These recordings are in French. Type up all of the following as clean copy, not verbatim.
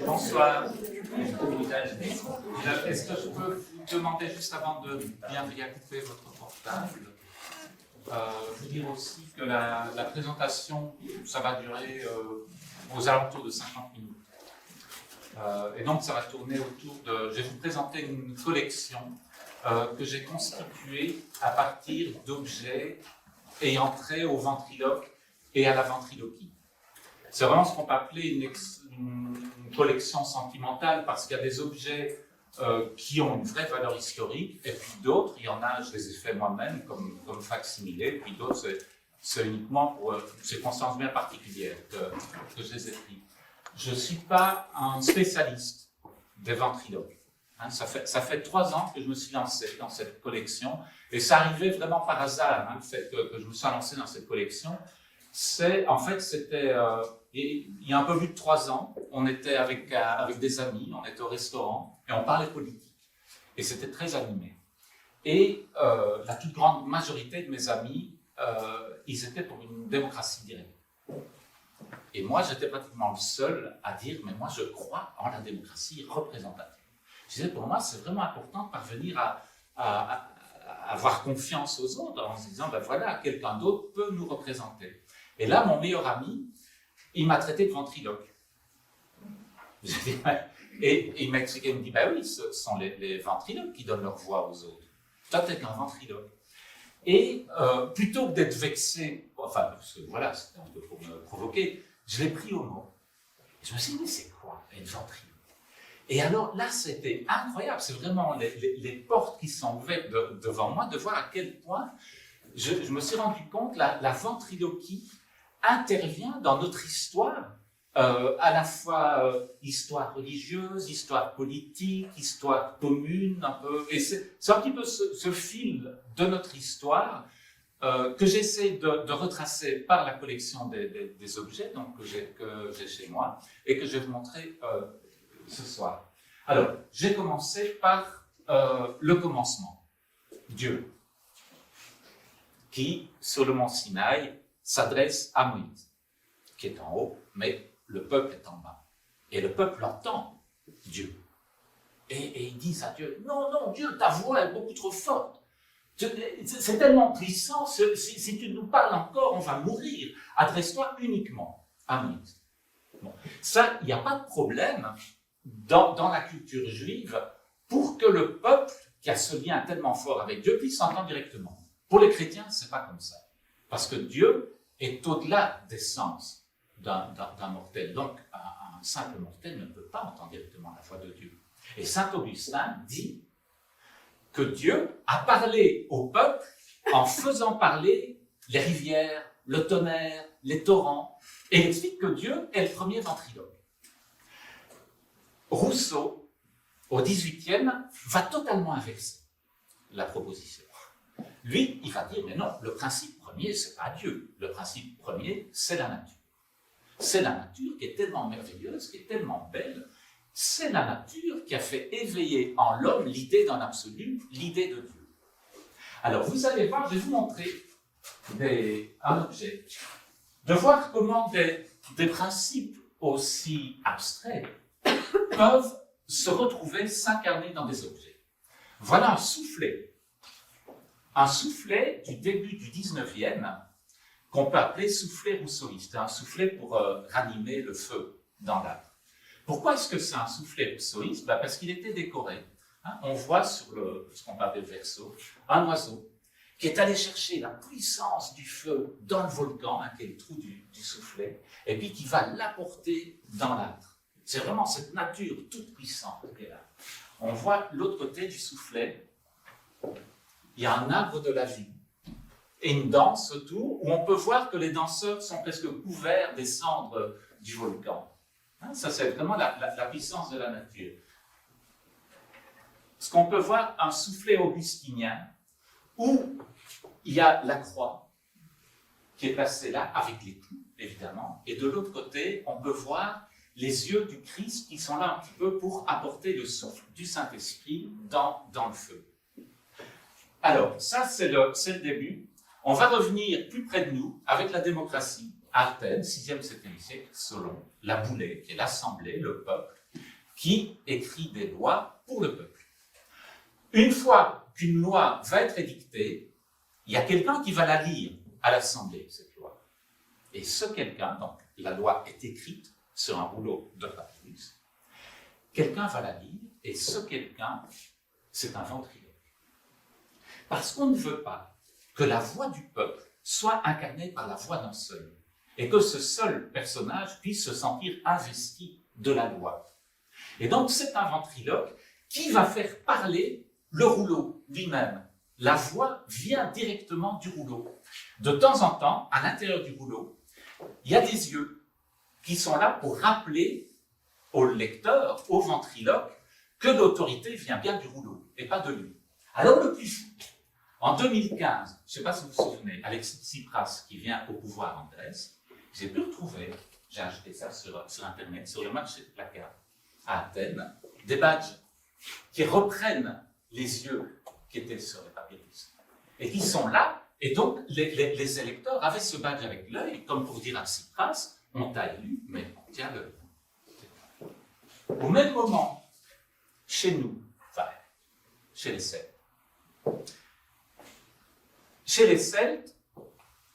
Bonsoir. Est-ce que je peux vous demander, juste avant de bien réactiver votre portable, vous dire aussi que la présentation, ça va durer aux alentours de 50 minutes. Et donc, ça va tourner autour de... Je vais vous présenter une collection que j'ai constituée à partir d'objets ayant trait au ventriloque et à la ventriloquie. C'est vraiment ce qu'on peut appeler une collection sentimentale, parce qu'il y a des objets qui ont une vraie valeur historique, et puis d'autres, il y en a, je les ai fait moi-même comme facsimilés, puis d'autres, c'est uniquement pour circonstances bien particulières que je les ai pris. Je ne suis pas un spécialiste des ventriloques. Hein, ça fait 3 ans que je me suis lancé dans cette collection, et ça arrivait vraiment par hasard, hein, le fait que je me sois lancé dans cette collection. C'était il y a un peu plus de 3 ans, on était avec des amis, on était au restaurant, et on parlait politique. Et c'était très animé. Et la toute grande majorité de mes amis, ils étaient pour une démocratie directe. Et moi, j'étais pratiquement le seul à dire, mais moi, je crois en la démocratie représentative. Je disais, pour moi, c'est vraiment important de parvenir à avoir confiance aux autres, en se disant, ben voilà, quelqu'un d'autre peut nous représenter. Et là, mon meilleur ami, il m'a traité de ventriloque. Et il m'a expliqué, il me dit, ben oui, ce sont les ventriloques qui donnent leur voix aux autres. Toi, t'es qu'un ventriloque. Et plutôt que d'être vexé, enfin, parce que voilà, c'était un peu pour me provoquer, je l'ai pris au mot. Et je me suis dit, mais c'est quoi être ventriloque? Et alors là, c'était incroyable. C'est vraiment les portes qui sont ouvertes devant moi, de voir à quel point je me suis rendu compte la ventriloquie intervient dans notre histoire, à la fois histoire religieuse, histoire politique, histoire commune, un peu. Et c'est un petit peu ce fil de notre histoire que j'essaie de retracer par la collection des objets donc, que j'ai chez moi et que je vais vous montrer ce soir. Alors, j'ai commencé par le commencement, Dieu, qui, sur le mont Sinaï, s'adresse à Moïse, qui est en haut, mais le peuple est en bas. Et le peuple entend Dieu. Et ils disent à Dieu, non, non, Dieu, ta voix est beaucoup trop forte. C'est tellement puissant, si tu nous parles encore, on va mourir. Adresse-toi uniquement à Moïse. Bon. Ça, il n'y a pas de problème dans la culture juive pour que le peuple, qui a ce lien tellement fort avec Dieu, puisse s'entendre directement. Pour les chrétiens, ce n'est pas comme ça. Parce que Dieu est au-delà des sens d'un mortel. Donc, un simple mortel ne peut pas entendre directement la voix de Dieu. Et saint Augustin dit que Dieu a parlé au peuple en faisant parler les rivières, le tonnerre, les torrents. Et il explique que Dieu est le premier ventriloque. Rousseau, au XVIIIe, va totalement inverser la proposition. Lui, il va dire, mais non, le principe premier, c'est pas Dieu. Le principe premier, c'est la nature. C'est la nature qui est tellement merveilleuse, qui est tellement belle. C'est la nature qui a fait éveiller en l'homme l'idée d'un absolu, l'idée de Dieu. Alors, vous allez voir, je vais vous montrer un objet, de voir comment des principes aussi abstraits peuvent se retrouver, s'incarner dans des objets. Voilà un soufflet. Un soufflet du début du 19e, qu'on peut appeler soufflet rousseauiste, un soufflet pour ranimer le feu dans l'arbre. Pourquoi est-ce que c'est un soufflet rousseauiste? Parce qu'il était décoré. Hein, on voit sur ce qu'on peut appeler le verso, un oiseau qui est allé chercher la puissance du feu dans le volcan, hein, qui est le trou du soufflet, et puis qui va l'apporter dans l'arbre. C'est vraiment cette nature toute puissante qui est là. On voit l'autre côté du soufflet, il y a un arbre de la vie et une danse autour où on peut voir que les danseurs sont presque couverts des cendres du volcan. Hein, ça, c'est vraiment la puissance de la nature. Ce qu'on peut voir, un soufflet augustinien où il y a la croix qui est placée là, avec les clous, évidemment, et de l'autre côté, on peut voir les yeux du Christ qui sont là un petit peu pour apporter le souffle du Saint-Esprit dans le feu. Alors, ça, c'est le début. On va revenir plus près de nous avec la démocratie. à Athènes, 6e, 7e siècle, Solon, la Boulée, qui est l'assemblée, le peuple, qui écrit des lois pour le peuple. Une fois qu'une loi va être édictée, il y a quelqu'un qui va la lire à l'assemblée, cette loi. Et ce quelqu'un, donc la loi est écrite sur un rouleau de papyrus, quelqu'un va la lire, et ce quelqu'un, c'est un ventriloque. Parce qu'on ne veut pas que la voix du peuple soit incarnée par la voix d'un seul, et que ce seul personnage puisse se sentir investi de la loi. Et donc c'est un ventriloque qui va faire parler le rouleau lui-même. La voix vient directement du rouleau. De temps en temps, à l'intérieur du rouleau, il y a des yeux qui sont là pour rappeler au lecteur, au ventriloque, que l'autorité vient bien du rouleau et pas de lui. Alors le plus fou, en 2015, je ne sais pas si vous vous souvenez, Alexis Tsipras qui vient au pouvoir en Grèce, j'ai pu retrouver, j'ai acheté ça sur Internet, sur le marché de placard à Athènes, des badges qui reprennent les yeux qui étaient sur les papyrus et qui sont là. Et donc les électeurs avaient ce badge avec l'œil, comme pour dire à Tsipras, on t'a élu, mais on tient l'œil. Au même moment, chez nous, enfin, chez les Celtes,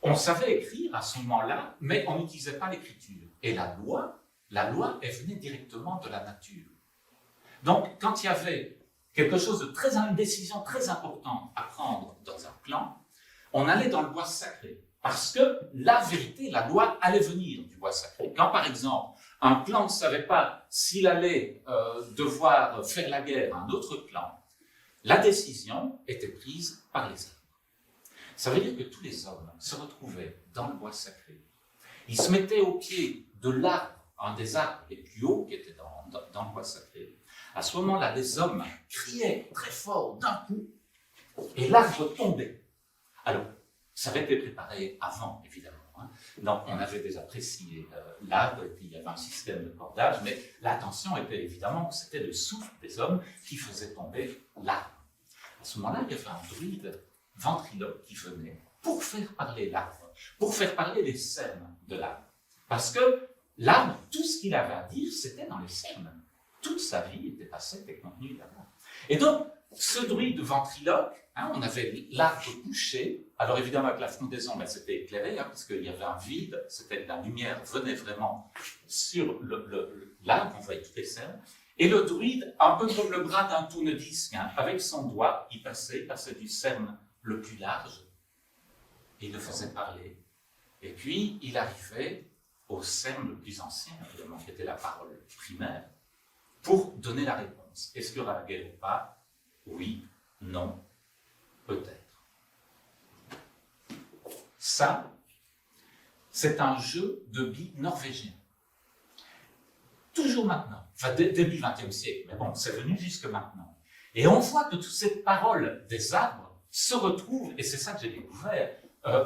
on savait écrire à ce moment-là, mais on n'utilisait pas l'écriture. Et la loi, elle venait directement de la nature. Donc, quand il y avait quelque chose de une décision très importante à prendre dans un clan, on allait dans le bois sacré. Parce que la vérité, la loi allait venir du bois sacré. Quand, par exemple, un clan ne savait pas s'il allait devoir faire la guerre à un autre clan, la décision était prise par les arbres. Ça veut dire que tous les hommes se retrouvaient dans le bois sacré. Ils se mettaient au pied de l'arbre, un des arbres les plus hauts qui était dans le bois sacré. À ce moment-là, les hommes criaient très fort d'un coup, et l'arbre tombait. Alors, ça avait été préparé avant, évidemment. Donc, on avait déjà précisé l'arbre, et puis il y avait un système de cordage, mais l'intention était évidemment que c'était le souffle des hommes qui faisait tomber l'arbre. À ce moment-là, il y avait un druide ventriloque qui venait pour faire parler l'arbre, pour faire parler les cernes de l'arbre. Parce que l'arbre, tout ce qu'il avait à dire, c'était dans les cernes. Toute sa vie était passée, était contenue là-bas. Et donc, ce druide ventriloque, on avait l'arbre couché. Alors évidemment, avec la frondaison, c'était éclairé, puisqu'il y avait un vide, la lumière venait vraiment sur l'arbre, on voyait toutes les cernes. Et le druide, un peu comme le bras d'un tourne-disque, avec son doigt, il passait du cerne le plus large, et il le faisait parler. Et puis, il arrivait au cerne le plus ancien, évidemment, qui était la parole primaire, pour donner la réponse. Est-ce qu'il y aura la guerre ou pas? Oui, non, peut-être. Ça, c'est un jeu de billes norvégien. Toujours maintenant, enfin début XXe siècle, mais bon, c'est venu jusque maintenant. Et on voit que toute cette parole des arbres se retrouve, et c'est ça que j'ai découvert,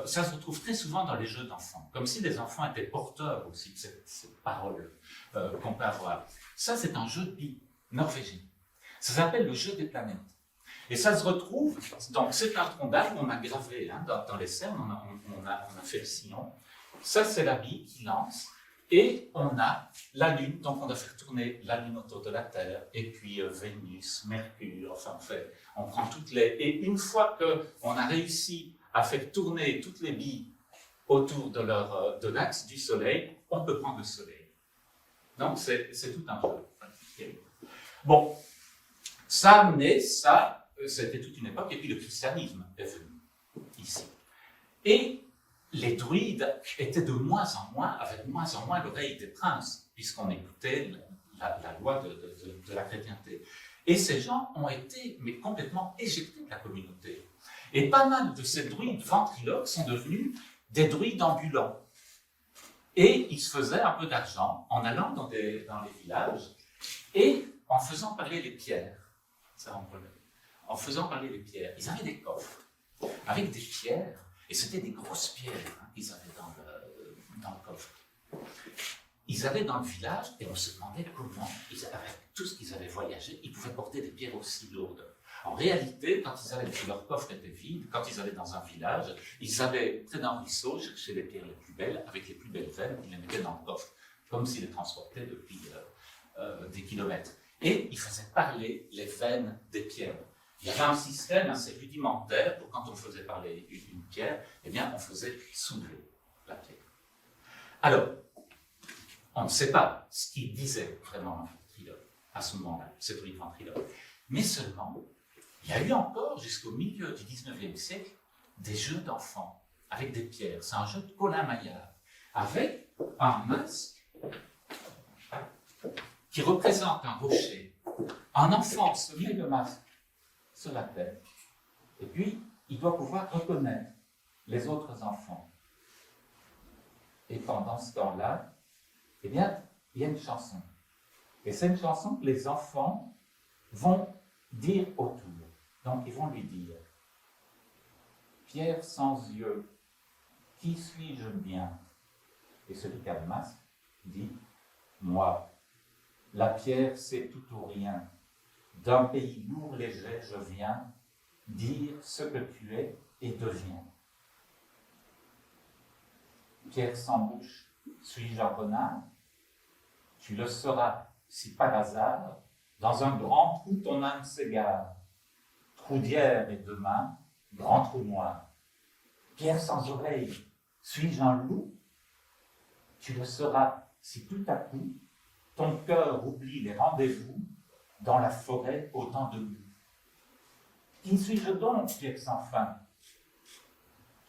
ça se retrouve très souvent dans les jeux d'enfants, comme si les enfants étaient porteurs aussi de cette parole qu'on peut avoir. Ça, c'est un jeu de billes norvégien. Ça s'appelle le jeu des planètes. Et ça se retrouve, donc c'est un tronc d'arbre, on a gravé dans les cernes, on a fait le sillon. Ça, c'est la bille qui lance, et on a la Lune, donc on doit faire tourner la Lune autour de la Terre, et puis Vénus, Mercure, enfin on prend toutes les... Et une fois qu'on a réussi à faire tourner toutes les billes autour de l'axe du Soleil, on peut prendre le Soleil. Donc c'est tout un jeu. Bon, ça a amené ça, c'était toute une époque, et puis le christianisme est venu ici. Et les druides étaient de moins en moins, avaient de moins en moins l'oreille des princes, puisqu'on écoutait la loi de la chrétienté. Et ces gens ont été complètement éjectés de la communauté. Et pas mal de ces druides ventriloques sont devenus des druides ambulants. Et ils se faisaient un peu d'argent en allant dans les villages et en faisant parler les pierres. Ça, en faisant parler les pierres. Ils avaient des coffres avec des pierres, et c'était des grosses pierres qu'ils avaient dans le coffre. Ils allaient dans le village et on se demandait comment, avec tout ce qu'ils avaient voyagé, ils pouvaient porter des pierres aussi lourdes. En réalité, quand ils allaient, leur coffre était vide, quand ils allaient dans un village, ils allaient près d'un ruisseau chercher les pierres les plus belles, avec les plus belles veines, ils les mettaient dans le coffre, comme s'ils les transportaient depuis des kilomètres. Et ils faisaient parler les veines des pierres. Il y avait un système assez rudimentaire pour quand on faisait parler une pierre, eh bien, on faisait soulever la pierre. Alors, on ne sait pas ce qu'il disait vraiment un ventriloque à ce moment-là, ce ventriloque. Mais seulement, il y a eu encore, jusqu'au milieu du 19e siècle, des jeux d'enfants avec des pierres. C'est un jeu de Colin Maillard, avec un masque qui représente un rocher. Un enfant se met le masque sur la tête, et puis il doit pouvoir reconnaître les autres enfants. Et pendant ce temps-là, eh bien, il y a une chanson. Et c'est une chanson que les enfants vont dire autour. Donc, ils vont lui dire « Pierre sans yeux, qui suis-je bien ?» Et celui qui a le masque dit « Moi, la pierre, c'est tout ou rien. D'un pays lourd, léger, je viens dire ce que tu es et deviens. Pierre sans bouche, suis-je un renard? Tu le sauras si par hasard, dans un grand trou ton âme s'égare. Trou d'hier et demain, grand trou noir. Pierre sans oreille, suis-je un loup? Tu le sauras si tout à coup, ton cœur oublie les rendez-vous dans la forêt au temps de loup. Qui suis-je donc, Pierre sans fin?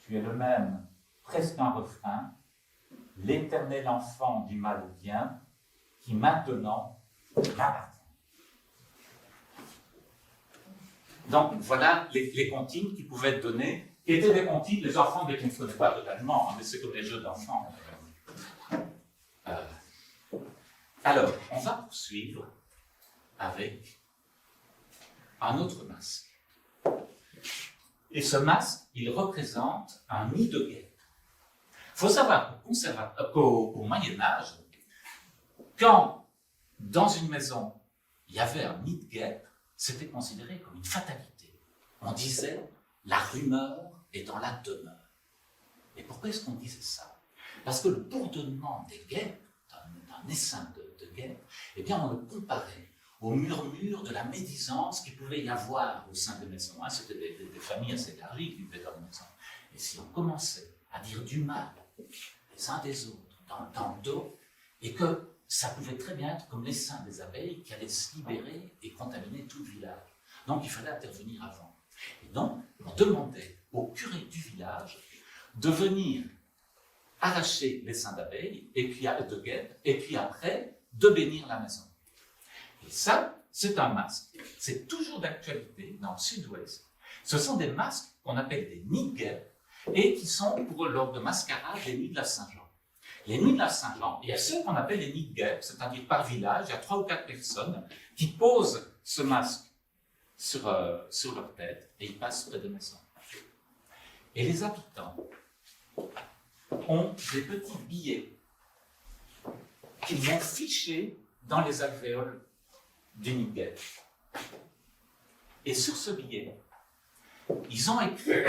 Tu es le même, presque un refrain, l'éternel enfant du mal bien, qui maintenant m'appartient. Donc voilà les comptines qui pouvaient être données, qui étaient des comptines, les enfants ne les comprenaient pas totalement, hein, mais c'est comme les jeux d'enfants. Alors, on va poursuivre avec un autre masque. Et ce masque, il représente un nid de guêpes. Il faut savoir qu'au Moyen-Âge, quand dans une maison il y avait un nid de guêpes, c'était considéré comme une fatalité. On disait la rumeur est dans la demeure. Et pourquoi est-ce qu'on disait ça? Parce que le bourdonnement des guêpes, d'un essaim de guêpes, eh bien on le comparait au murmure de la médisance qu'il pouvait y avoir au sein des maisons. Hein. C'était des familles assez élargies qui vivaient dans les maisons. Et si on commençait à dire du mal les uns des autres dans le dos, et que ça pouvait très bien être comme l'essaim des abeilles qui allait se libérer et contaminer tout le village. Donc il fallait intervenir avant. Et donc on demandait au curé du village de venir arracher l'essaim d'abeilles et puis de guêpes, et puis après de bénir la maison. Et ça, c'est un masque. C'est toujours d'actualité dans le sud-ouest. Ce sont des masques qu'on appelle des nids de guêpes et qui sont, pour lors de mascarade, les nuits de la Saint-Jean. Les nuits de la Saint-Jean, il y a ceux qu'on appelle les nids de guêpes, c'est-à-dire par village, il y a 3 ou 4 personnes qui posent ce masque sur leur tête et ils passent près des maisons. Et les habitants ont des petits billets qu'ils vont ficher dans les alvéoles du nid de guêpe. Et sur ce billet, ils ont écrit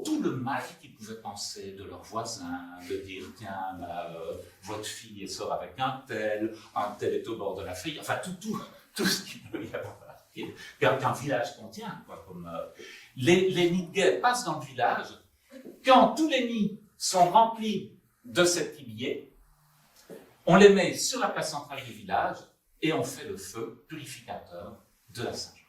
tout le mal qu'ils pouvaient penser de leurs voisins, de dire tiens, votre fille sort avec un tel est au bord de la fille, enfin tout ce qu'il peut y avoir, qu'un village contient. Quoi, comme, les nids de guêpes passent dans le village, quand tous les nids sont remplis de ces petits billets, on les met sur la place centrale du village et on fait le feu purificateur de la Saint-Jean.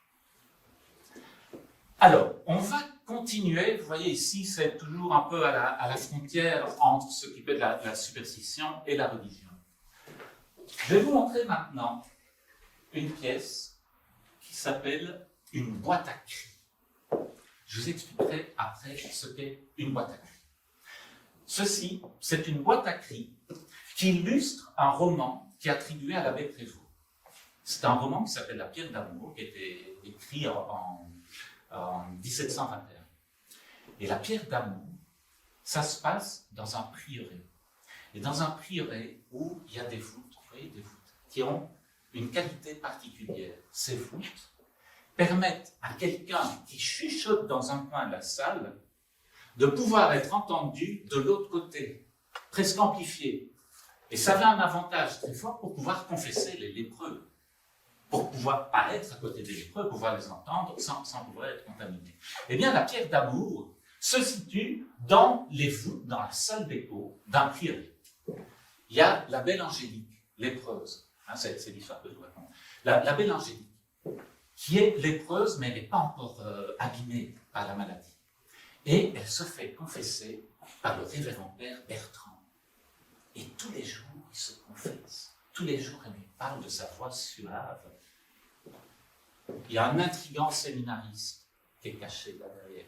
Alors, on va continuer, vous voyez ici, c'est toujours un peu à la frontière entre ce qui peut être la superstition et la religion. Je vais vous montrer maintenant une pièce qui s'appelle une boîte à cris. Je vous expliquerai après ce qu'est une boîte à cris. Ceci, c'est une boîte à cris qui illustre un roman qui est attribué à l'abbé Prévost. C'est un roman qui s'appelle La Pierre d'amour, qui a été écrit en 1721. Et La Pierre d'amour, ça se passe dans un prieuré. Et dans un prieuré où il y a des voûtes, vous voyez, des voûtes, qui ont une qualité particulière. Ces voûtes, permettent à quelqu'un qui chuchote dans un coin de la salle de pouvoir être entendu de l'autre côté, presque amplifié. Et ça avait un avantage très fort pour pouvoir confesser les lépreux, pour pouvoir paraître à côté des lépreux, pouvoir les entendre sans pouvoir être contaminé. Eh bien, la pierre d'amour se situe dans les voûtes, dans la salle d'écho d'un prieuré. Il y a la belle Angélique, lépreuse, c'est l'histoire que je vous raconte, la belle Angélique, qui est lépreuse, mais elle n'est pas encore abîmée par la maladie. Et elle se fait confesser par le révérend père Bertrand. Et tous les jours, il se confesse. Tous les jours, elle lui parle de sa voix suave. Il y a un intrigant séminariste qui est caché derrière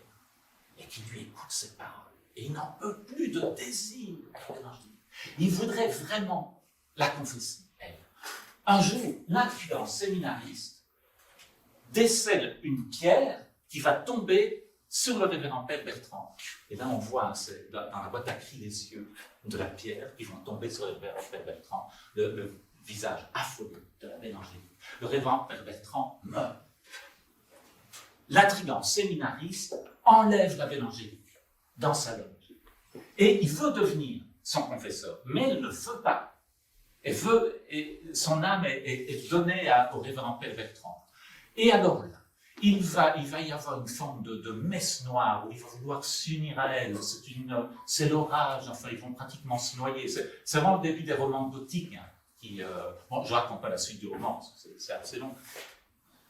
et qui lui écoute ses paroles. Et il n'en peut plus de désir. Il voudrait vraiment la confesser, elle. Un jour, l'intrigant séminariste décèle une pierre qui va tomber sur le révérend père Bertrand. Et là, on voit dans la boîte à cris les yeux de la pierre qui vont tomber sur le révérend père Bertrand, le visage affolé de la belle Angélique. Le révérend père Bertrand meurt. L'intrigant séminariste enlève la belle Angélique dans sa loge. Et il veut devenir son confesseur, mais il ne veut pas. Et son âme est donnée au révérend père Bertrand. Et alors là, il va y avoir une forme de messe noire où il va vouloir s'unir à elle. C'est l'orage, enfin, ils vont pratiquement se noyer. C'est vraiment le début des romans gothiques. Bon, je ne raconte pas la suite du roman, c'est assez long.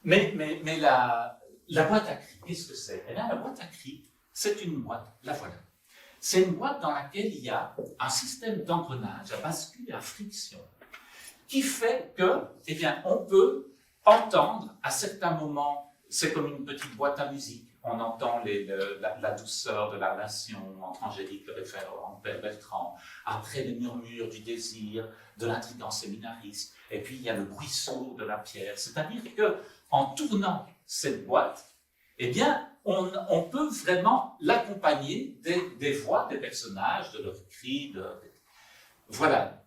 Mais la boîte à cris, qu'est-ce que c'est? Eh bien, la boîte à cris, c'est une boîte, la voilà. C'est une boîte dans laquelle il y a un système d'engrenage à bascule et à friction qui fait que, eh bien, on peut entendre à certains moments. C'est comme une petite boîte à musique. On entend la douceur de la relation entre Angélique, le révérend père Bertrand, après les murmures du désir, de l'intrigant séminariste, et puis il y a le bruit sourd de la pierre. C'est-à-dire qu'en tournant cette boîte, eh bien, on peut vraiment l'accompagner des voix des personnages, de leurs cris. Voilà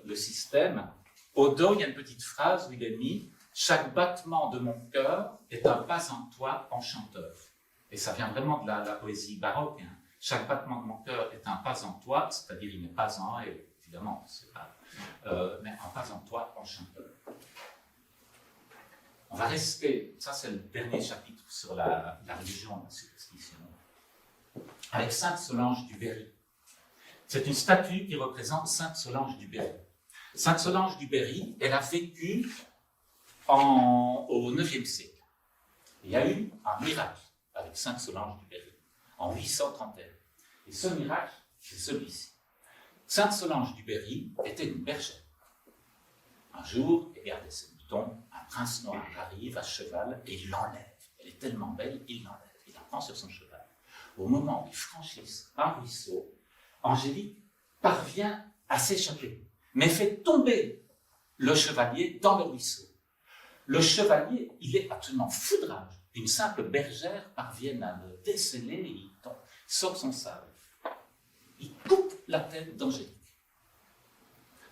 le système. Au dos, il y a une petite phrase où il est mis « Chaque battement de mon cœur est un pas en toi, enchanteur ». Et ça vient vraiment de la poésie baroque. Hein. Chaque battement de mon cœur est un pas en toi, c'est-à-dire il n'est pas en elle, évidemment, c'est pas, mais un pas en toi, enchanteur. On va rester, ça c'est le dernier chapitre sur la religion, la superstition, avec Sainte Solange du Berry. C'est une statue qui représente Sainte Solange du Berry. Sainte Solange du Berry, elle a vécu au IXe siècle. Il y a eu un miracle avec Sainte Solange du Berry, en 831. Et ce miracle, c'est celui-ci. Sainte Solange du Berry était une bergère. Un jour, regardez ce bouton, un prince noir arrive à cheval et il l'enlève. Elle est tellement belle, il l'enlève. Il la prend sur son cheval. Au moment où ils franchissent un ruisseau, Angélique parvient à s'échapper, mais fait tomber le chevalier dans le ruisseau. Le chevalier, il est absolument foudrage. Une simple bergère parvient à le déceler et il tombe, sort son sabre. Il coupe la tête d'Angélique.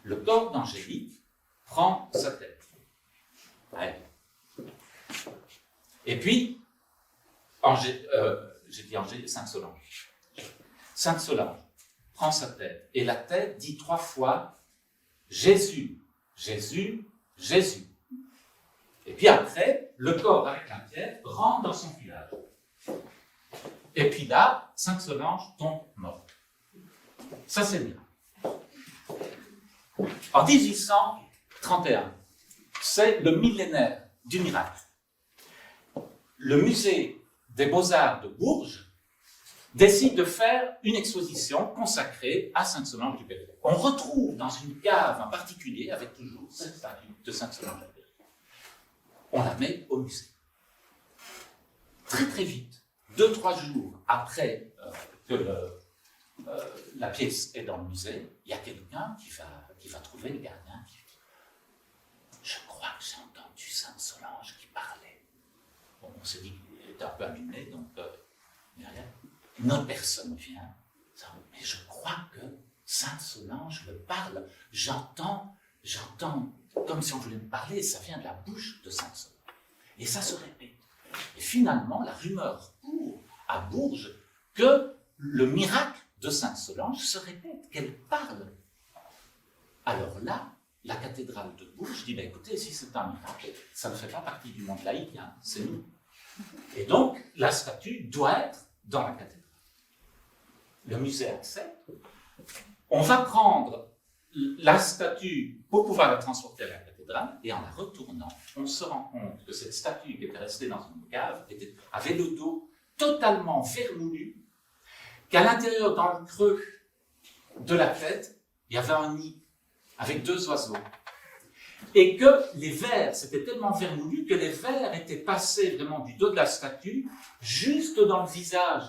Le corps d'Angélique prend sa tête. Ouais. Et puis, j'ai dit Angélique, Sainte Solange. Sainte Solange prend sa tête et la tête dit 3 fois Jésus, Jésus, Jésus. Et puis après, le corps avec la pierre rentre dans son village. Et puis là, Sainte Solange tombe morte. Ça, c'est bien. En 1831, c'est le millénaire du miracle. Le musée des Beaux-Arts de Bourges décide de faire une exposition consacrée à Sainte Solange du Berry. On retrouve dans une cave en particulier, avec toujours cette statue de Sainte Solange du Berry. On la met au musée. Très très vite, 2-3 jours après que la pièce est dans le musée, il y a quelqu'un qui va trouver le gardien qui dit « Je crois que j'ai entendu Sainte Solange qui parlait. » Bon, on s'est dit qu'il était un peu allumé, donc une autre personne vient. Mais je crois que Sainte Solange me parle. J'entends comme si on voulait me parler, ça vient de la bouche de Sainte Solange. Et ça se répète. Et finalement, la rumeur court à Bourges que le miracle de Sainte-Solange se répète, qu'elle parle. Alors là, la cathédrale de Bourges dit, écoutez, si c'est un miracle, ça ne fait pas partie du monde laïque, hein, c'est nous. Et donc, la statue doit être dans la cathédrale. Le musée accepte. On va prendre la statue pour pouvoir la transporter à la cathédrale, et en la retournant, on se rend compte que cette statue qui était restée dans une cave avait le dos totalement vermoulu, qu'à l'intérieur, dans le creux de la tête, il y avait un nid avec 2 oiseaux. Et que les vers, c'était tellement vermoulu que les vers étaient passés vraiment du dos de la statue juste dans le visage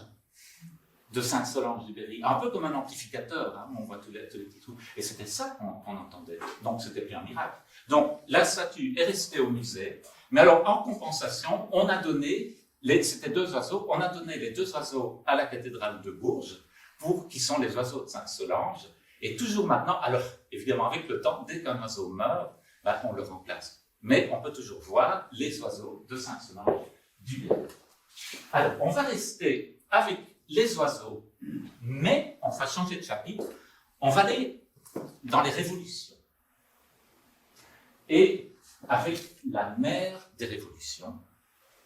de Sainte-Solange du Berry, un peu comme un amplificateur, hein, on voit tous les petits trous. Et c'était ça qu'on entendait. Donc c'était plus un miracle. Donc la statue est restée au musée, mais alors en compensation, on a donné, c'était 2 oiseaux, on a donné les 2 oiseaux à la cathédrale de Bourges, qui sont les oiseaux de Sainte-Solange. Et toujours maintenant, alors évidemment avec le temps, dès qu'un oiseau meurt, on le remplace. Mais on peut toujours voir les oiseaux de Sainte-Solange du Berry. Alors on va rester avec les oiseaux, mais on va changer de chapitre, on va aller dans les révolutions. Et avec la mère des révolutions,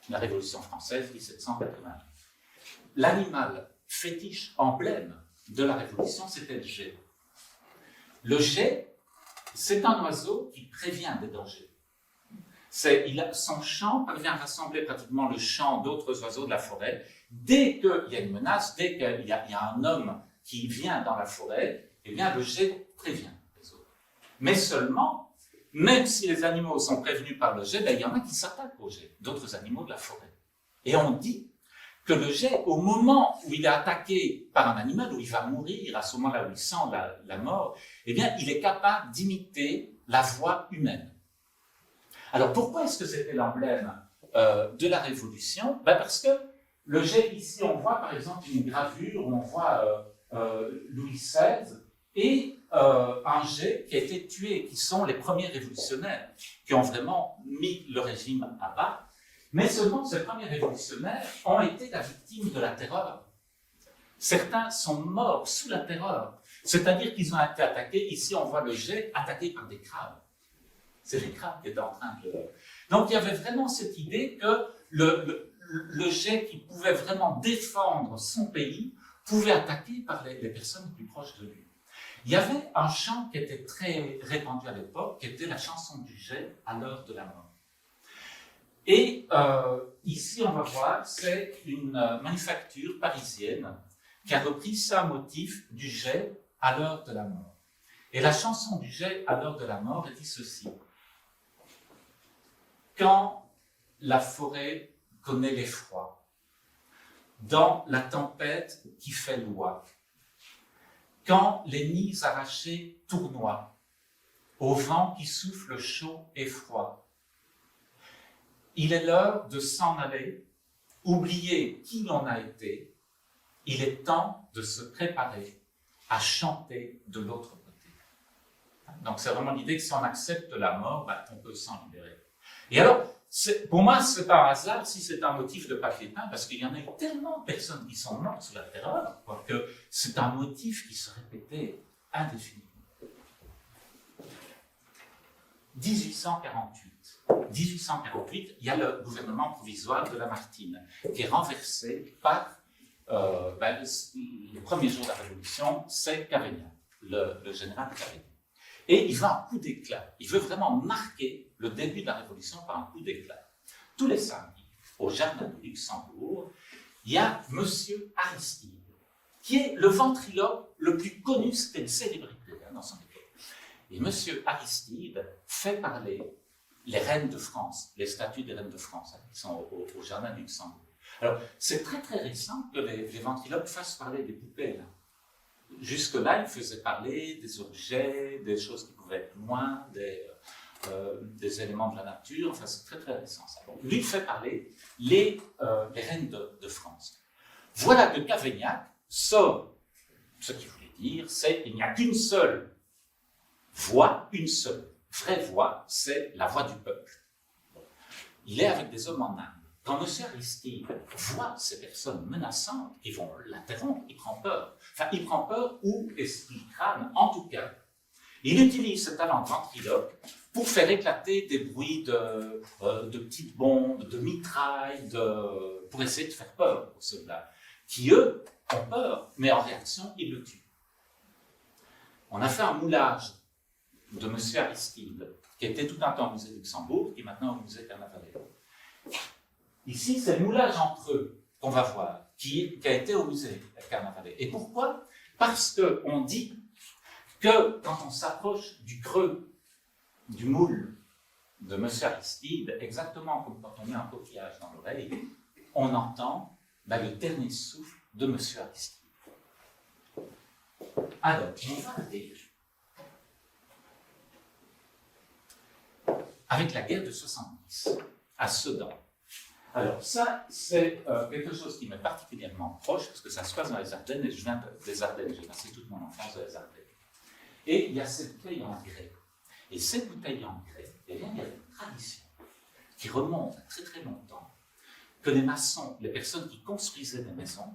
la Révolution française 1789, l'animal fétiche emblème de la Révolution, c'était le geai. Le geai, c'est un oiseau qui prévient des dangers. Son chant parvient à rassembler pratiquement le chant d'autres oiseaux de la forêt. Dès qu'il y a une menace, dès qu'il y a un homme qui vient dans la forêt, eh bien le geai prévient les autres. Mais seulement, même si les animaux sont prévenus par le geai, il y en a qui s'attaquent au geai, d'autres animaux de la forêt. Et on dit que le geai, au moment où il est attaqué par un animal, où il va mourir, à ce moment-là où il sent la mort, eh bien il est capable d'imiter la voix humaine. Alors pourquoi est-ce que c'était l'emblème de la Révolution? Parce que le geai, ici, on voit par exemple une gravure où on voit Louis XVI et un geai qui a été tué, qui sont les premiers révolutionnaires, qui ont vraiment mis le régime à bas. Mais seulement ces premiers révolutionnaires ont été la victime de la terreur. Certains sont morts sous la terreur, c'est-à-dire qu'ils ont été attaqués. Ici, on voit le geai attaqué par des crabes. C'est les crabes qui étaient en train de... Donc il y avait vraiment cette idée que le geai qui pouvait vraiment défendre son pays pouvait attaquer par les personnes les plus proches de lui. Il y avait un chant qui était très répandu à l'époque, qui était la chanson du geai à l'heure de la mort. Et ici, on va voir, c'est une manufacture parisienne qui a repris ça motif du geai à l'heure de la mort. Et la chanson du geai à l'heure de la mort dit ceci. Quand la forêt connaît l'effroi, dans la tempête qui fait loi, quand les nids arrachés tournoient, au vent qui souffle chaud et froid, il est l'heure de s'en aller, oublier qui l'on a été, il est temps de se préparer à chanter de l'autre côté. Donc c'est vraiment l'idée que si on accepte la mort, on peut s'en libérer. Et alors, pour moi, c'est pas un hasard si c'est un motif de papier peint, parce qu'il y en a eu tellement de personnes qui sont mortes sous la terreur, que c'est un motif qui se répétait indéfiniment. 1848, il y a le gouvernement provisoire de Lamartine, qui est renversé par, le premier jour de la Révolution, c'est Cavaignac, le général Cavaignac. Et il veut un coup d'éclat. Il veut vraiment marquer le début de la Révolution par un coup d'éclat. Tous les samedis, au Jardin du Luxembourg, il y a M. Aristide, qui est le ventriloque le plus connu, c'était une célébrité dans son époque. Et M. Aristide fait parler les reines de France, les statues des reines de France, qui sont au Jardin du Luxembourg. Alors, c'est très très récent que les ventriloques fassent parler des poupées, là. Jusque-là, il faisait parler des objets, des choses qui pouvaient être loin, des éléments de la nature. Enfin, c'est très très récent ça. Donc, lui fait parler les reines de France. Voilà que Cavaignac sort ce qu'il voulait dire, c'est qu'il n'y a qu'une seule voix, une seule vraie voix, c'est la voix du peuple. Il est avec des hommes en Inde. quand M. Aristide voit ces personnes menaçantes qui vont l'interrompre, il prend peur. Enfin, il prend peur ou est-il crâne, en tout cas. Il utilise ce talent de ventriloque pour faire éclater des bruits de petites bombes, de mitrailles, pour essayer de faire peur aux soldats, qui eux ont peur, mais en réaction, ils le tuent. On a fait un moulage de M. Aristide, qui était tout un temps au musée Luxembourg, qui est maintenant au musée Carnavalet. Ici, c'est le moulage entre eux qu'on va voir, qui a été au musée Carnavalet. Et pourquoi? Parce qu'on dit que quand on s'approche du creux du moule de M. Aristide, exactement comme quand on met un coquillage dans l'oreille, on entend le dernier souffle de M. Aristide. Alors, on va aller avec la guerre de 70, à Sedan. Alors, ça, c'est quelque chose qui m'est particulièrement proche, parce que ça se passe dans les Ardennes, et je viens des Ardennes, j'ai passé toute mon enfance dans les Ardennes. Et il y a cette bouteille en grès. Et cette bouteille en grès, eh bien, il y a une tradition qui remonte à très très longtemps, que les maçons, les personnes qui construisaient des maisons,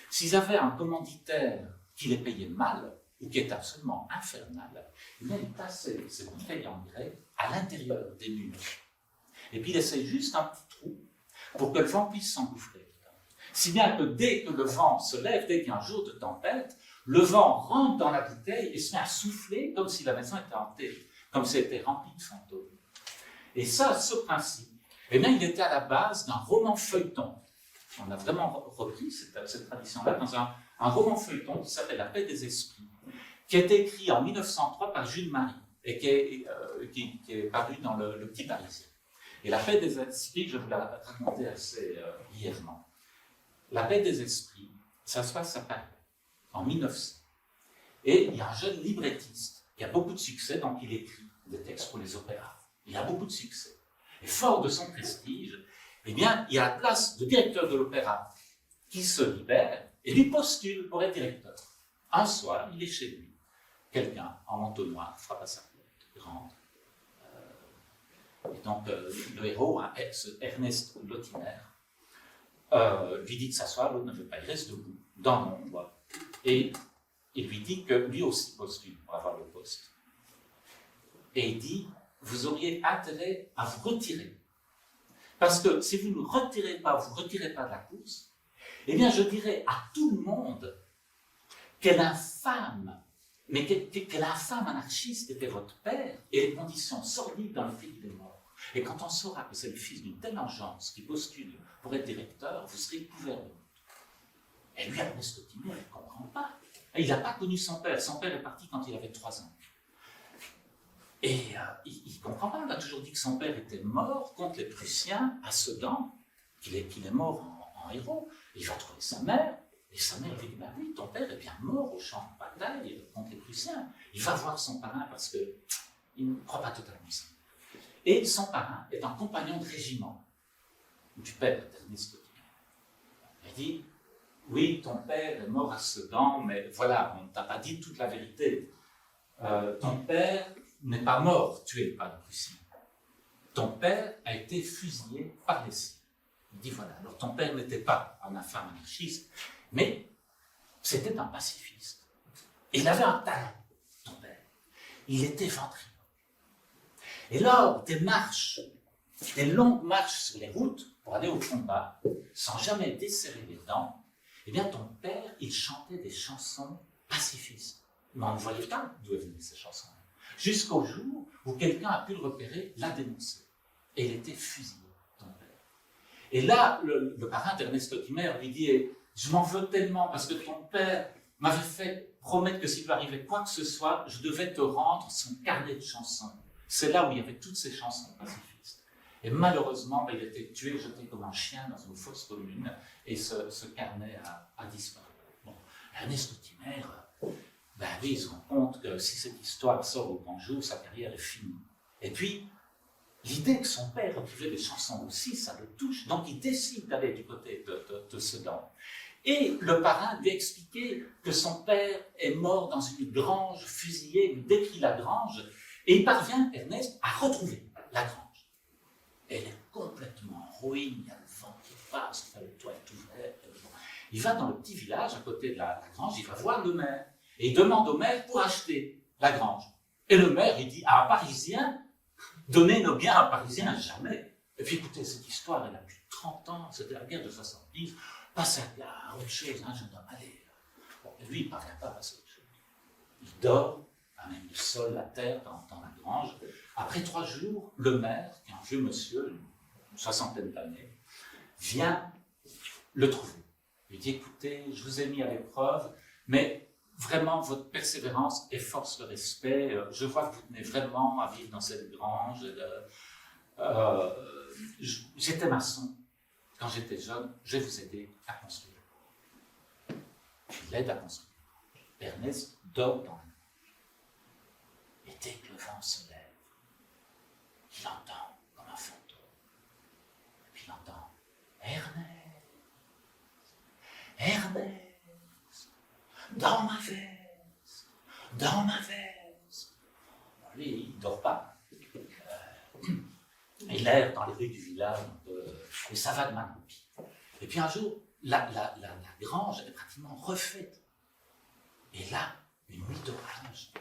s'ils avaient un commanditaire qui les payait mal, ou qui était absolument infernal, eh bien, ils passaient ces bouteilles en grès à l'intérieur des murs. Et puis, ils laissaient juste un petit trou pour que le vent puisse s'engouffrer. Si bien que dès que le vent se lève, dès qu'il y a un jour de tempête, le vent rentre dans la bouteille et se met à souffler comme si la maison était hantée, comme si elle était remplie de fantômes. Et ça, ce principe, eh bien, il était à la base d'un roman feuilleton. On a vraiment repris cette tradition-là dans un roman feuilleton qui s'appelle La paix des esprits, qui a été écrit en 1903 par Jules Marie et qui est paru dans le Petit Parisien. Et La paix des esprits, je vous l'ai raconté assez brièvement. La paix des esprits, ça se passe à Paris, en 1900. Et il y a un jeune librettiste qui a beaucoup de succès, donc il écrit des textes pour les opéras. Il a beaucoup de succès. Et fort de son prestige, eh bien, il y a la place de directeur de l'opéra qui se libère et lui postule pour être directeur. Un soir, il est chez lui. Quelqu'un en manteau noir frappe à sa porte, il rentre. Et donc, le héros, Ernest Lotiner, lui dit de s'asseoir, l'autre ne veut pas, il reste debout, dans l'ombre, et il lui dit que lui aussi postule pour avoir le poste. Et il dit, vous auriez intérêt à vous retirer. Parce que si vous ne vous retirez pas de la course, eh bien je dirais à tout le monde quelle infâme, mais quel infâme anarchiste était votre père et les conditions sordides dans lesquelles il est mort. Et quand on saura que c'est le fils d'une telle engeance qui postule pour être directeur, vous serez couvert de honte. Et lui, Ernest Lotiner, il ne comprend pas. Il n'a pas connu son père. Son père est parti quand il avait 3 ans. Et il ne comprend pas. On a toujours dit que son père était mort contre les Prussiens à Sedan, qu'il est mort en héros. Il va trouver sa mère. Et sa mère lui dit, ben oui, ton père est bien mort au champ de bataille contre les Prussiens. Il va voir son parrain parce qu'il ne croit pas totalement ça. Et son parrain est un compagnon de régiment du père d'Ernest Lotiner. Il dit, oui, ton père est mort à Sedan, mais voilà, on ne t'a pas dit toute la vérité. Ton père n'est pas mort tué par les Prussiens. Ton père a été fusillé par les siens. Il dit, voilà, alors ton père n'était pas un infâme anarchiste, mais c'était un pacifiste. Et il avait un talent, ton père. Il était ventriloque. Et lors des marches, des longues marches sur les routes pour aller au combat, sans jamais desserrer les dents, eh bien ton père, il chantait des chansons pacifistes. Mais on ne voyait pas d'où venaient ces chansons. Jusqu'au jour où quelqu'un a pu le repérer, l'a dénoncé. Et il était fusillé, ton père. Et là, le parrain d'Ernest Lotiner lui dit, je m'en veux tellement parce que ton père m'avait fait promettre que s'il lui arrivait quoi que ce soit, je devais te rendre son carnet de chansons. C'est là où il y avait toutes ces chansons pacifistes. Et malheureusement, il a été tué, jeté comme un chien dans une fosse commune, et ce carnet a disparu. Bon, Ernest Lotiner, lui, il se rend compte que si cette histoire sort au grand jour, sa carrière est finie. Et puis, l'idée que son père écrivait des chansons aussi, ça le touche, donc il décide d'aller du côté de Sedan. Et le parrain lui a expliqué que son père est mort dans une grange fusillé, il décrit la grange, et il parvient, Ernest, à retrouver la grange. Elle est complètement en ruine, il y a le vent face, enfin, le toit est ouvert. Il va dans le petit village à côté de la grange, il va voir le maire. Et il demande au maire pour acheter la grange. Et le maire, il dit à un Parisien, donnez nos biens à un Parisien, jamais. Et puis écoutez, cette histoire, elle a plus de 30 ans, c'était la guerre de 70, passez à autre chose, hein, jeune homme, allez. Bon, et lui, il ne parvient pas à passer à autre chose. Il dort, à même le sol, la terre, dans la grange. Après 3 jours, le maire, qui est un vieux monsieur, une 60aine d'années, vient le trouver. Il dit, écoutez, je vous ai mis à l'épreuve, mais vraiment, votre persévérance efforce le respect. Je vois que vous tenez vraiment à vivre dans cette grange. J'étais maçon quand j'étais jeune, je vais vous aider à construire. Je l'aide à construire. Ernest dort dans la grange. Et dès que le vent se lève, il entend comme un fantôme. Et puis il entend Ernest, Ernest, dans ma veste, dans ma veste. Bon, lui, il ne dort pas. Il erre dans les rues du village, et ça va de mal en pis. Et puis un jour, la grange est pratiquement refaite. Et là, une nuit d'orage,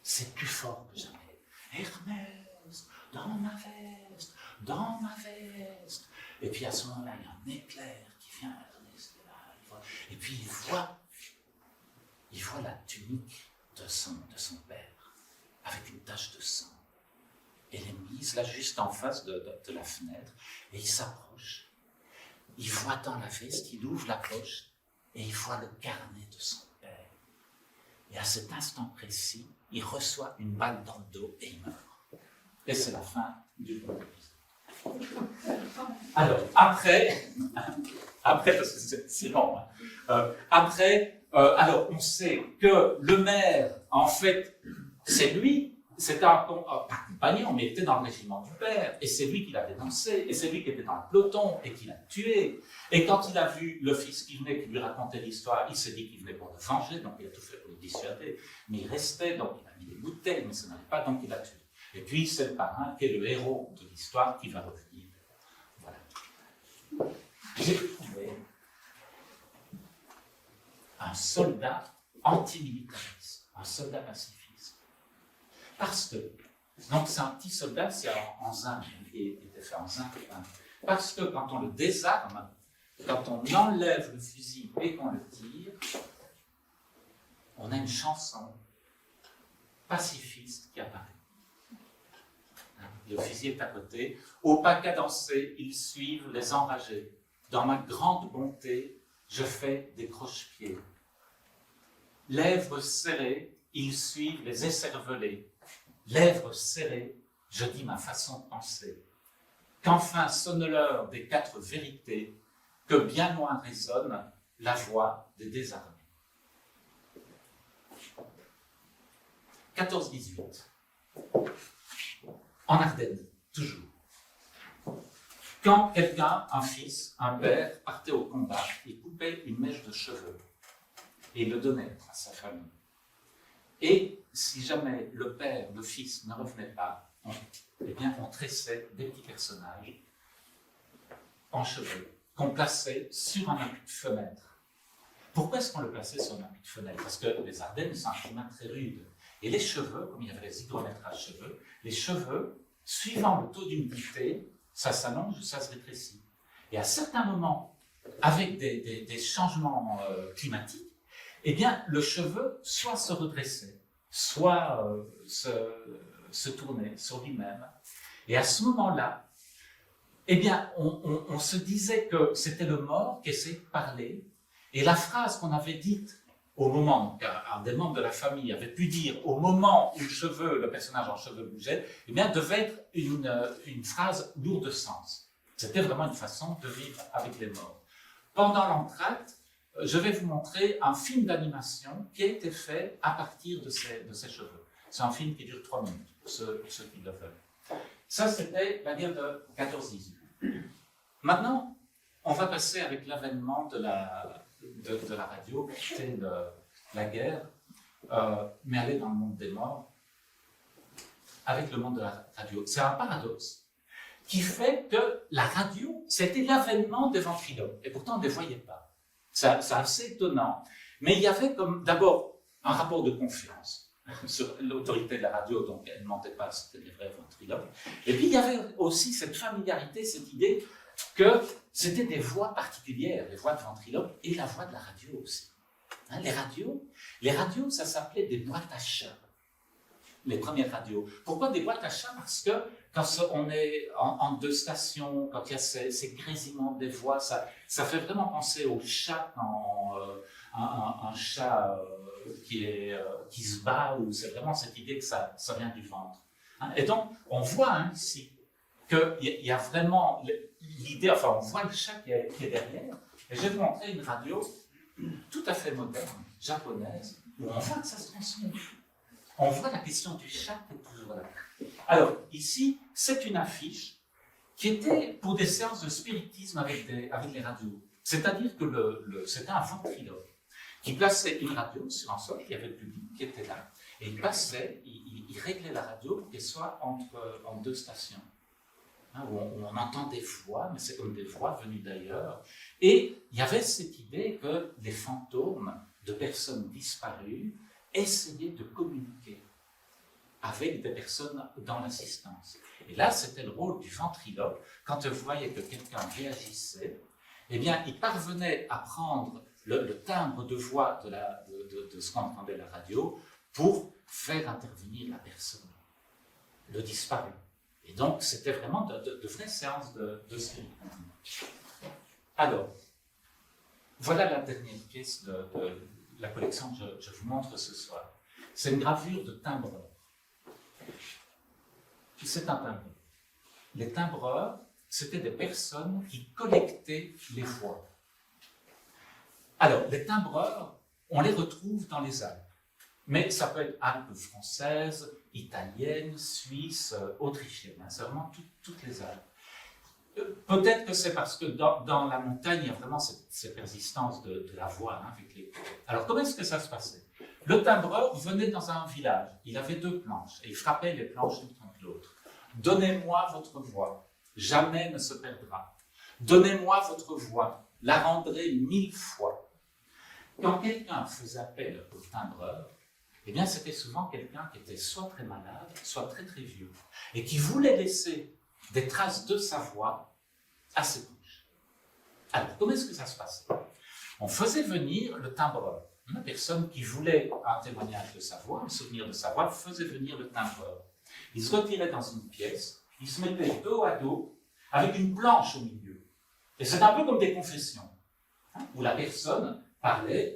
c'est plus fort que jamais. Ernest, dans ma veste, dans ma veste. Et puis à ce moment-là, il y a un éclair qui vient à Ernest. Et puis il voit la tunique de son père, avec une tache de sang. Elle est mise là juste en face de la fenêtre, et il s'approche. Il voit dans la veste, il ouvre la poche, et il voit le carnet de son père. Et à cet instant précis, il reçoit une balle dans le dos et il meurt. Et c'est la fin du premier épisode. Alors, après, parce que c'est long, hein, alors on sait que le maire, en fait, c'est lui, c'était un compagnon, mais il était dans le régiment du père, et c'est lui qui l'a dénoncé, et c'est lui qui était dans le peloton, et qui l'a tué. Et quand il a vu le fils qui venait, qui lui racontait l'histoire, il s'est dit qu'il venait pour le venger, donc il a tout fait pour le dissuader. Mais il restait, donc il a mis des bouteilles, mais ça n'allait pas, donc il l'a tué. Et puis c'est le parrain qui est le héros de l'histoire qui va revenir. Voilà. J'ai trouvé un soldat antimilitariste, un soldat pacifiste. Parce que, donc c'est un petit soldat, c'est en zinc, il était fait en zinc. Parce que quand on le désarme, quand on enlève le fusil et qu'on le tire, on a une chanson pacifiste qui apparaît. Le fusil est à côté. Au pas cadencé, ils suivent les enragés. Dans ma grande bonté, je fais des croche-pieds. Lèvres serrées, ils suivent les écervelés. Lèvres serrées, je dis ma façon de penser. Qu'enfin sonne l'heure des 4 vérités, que bien loin résonne la voix des désarmés. 14-18. En Ardennes, toujours. Quand quelqu'un, un fils, un père, partait au combat, il coupait une mèche de cheveux et il le donnait à sa famille. Et si jamais le père, le fils ne revenait pas, on tressait des petits personnages en cheveux qu'on plaçait sur un appui de fenêtre. Pourquoi est-ce qu'on le plaçait sur un appui de fenêtre? Parce que les Ardennes, c'est un climat très rude. Et les cheveux, comme il y avait les hygrométrages cheveux, les cheveux, suivant le taux d'humidité, ça s'allonge ou ça se rétrécit. Et à certains moments, avec des changements climatiques, eh bien, le cheveu soit se redressait, soit se tournait sur lui-même. Et à ce moment-là, eh bien, on se disait que c'était le mort qui essayait de parler, et la phrase qu'on avait dite au moment, qu'un des membres de la famille avait pu dire au moment où le personnage en cheveux bougeait, eh bien, devait être une phrase lourde de sens. C'était vraiment une façon de vivre avec les morts. Pendant l'entracte, je vais vous montrer un film d'animation qui a été fait à partir de ces cheveux. C'est un film qui dure 3 minutes, pour ceux qui le veulent. Ça, c'était la guerre de 14-18. Maintenant, on va passer avec l'avènement de la radio, quitter la guerre, mais aller dans le monde des morts, avec le monde de la radio. C'est un paradoxe qui fait que la radio, c'était l'avènement des ventriloques. Et pourtant, on ne les voyait pas. C'est assez étonnant. Mais il y avait comme d'abord un rapport de confiance sur l'autorité de la radio, donc elle ne mentait pas, c'était des vrais ventriloques. Et puis il y avait aussi cette familiarité, cette idée que c'était des voix particulières, les voix de ventriloques et la voix de la radio aussi. Hein, les radios, ça s'appelait des boîtes à chats, les premières radios. Pourquoi des boîtes à chats? Parce que quand on est en deux stations, quand il y a ces grésillements des voix, ça fait vraiment penser au chat un chat qui se bat, ou c'est vraiment cette idée que ça vient du ventre. Hein? Et donc, on voit ici qu'il y a vraiment l'idée, enfin, on voit le chat qui est derrière. Et je vais vous montrer une radio tout à fait moderne, japonaise, où on voit que ça se transmet. On voit la question du chat qui est toujours là. Alors, ici, c'est une affiche qui était pour des séances de spiritisme avec les radios. C'est-à-dire que c'était un ventriloque qui plaçait une radio sur un sol, il y avait le public qui était là, et il passait, il réglait la radio pour qu'elle soit en deux stations, hein, où on entend des voix, mais c'est comme des voix venues d'ailleurs. Et il y avait cette idée que les fantômes de personnes disparues essayaient de communiquer avec des personnes dans l'assistance. Et là, c'était le rôle du ventriloque. Quand vous voyez que quelqu'un réagissait, eh bien, il parvenait à prendre le timbre de voix de ce qu'on entendait à la radio pour faire intervenir la personne, le disparu. Et donc, c'était vraiment de vraies séances de spiritisme. Alors, voilà la dernière pièce de la collection que je vous montre ce soir. C'est une gravure de timbreurs. C'est un timbreur. Les timbreurs, c'était des personnes qui collectaient les voix. Alors, les timbreurs, on les retrouve dans les Alpes. Mais ça peut être Alpes françaises, italiennes, suisses, autrichiennes. C'est vraiment toutes les Alpes. Peut-être que c'est parce que dans la montagne, il y a vraiment cette persistance de la voix avec les... Alors, comment est-ce que ça se passait? Le timbreur venait dans un village. Il avait deux planches et il frappait les planches l'une contre l'autre. « Donnez-moi votre voix, jamais ne se perdra. Donnez-moi votre voix, la rendrez 1000 fois. » Quand quelqu'un faisait appel au timbreur, eh bien, c'était souvent quelqu'un qui était soit très malade, soit très très vieux, et qui voulait laisser des traces de sa voix à ses proches. Alors, comment est-ce que ça se passait? On faisait venir le timbreur. Une personne qui voulait un témoignage de sa voix, un souvenir de sa voix, faisait venir le timbreur. Il se retirait dans une pièce, il se mettait dos à dos, avec une planche au milieu. Et c'est un peu comme des confessions, hein, où la personne parlait,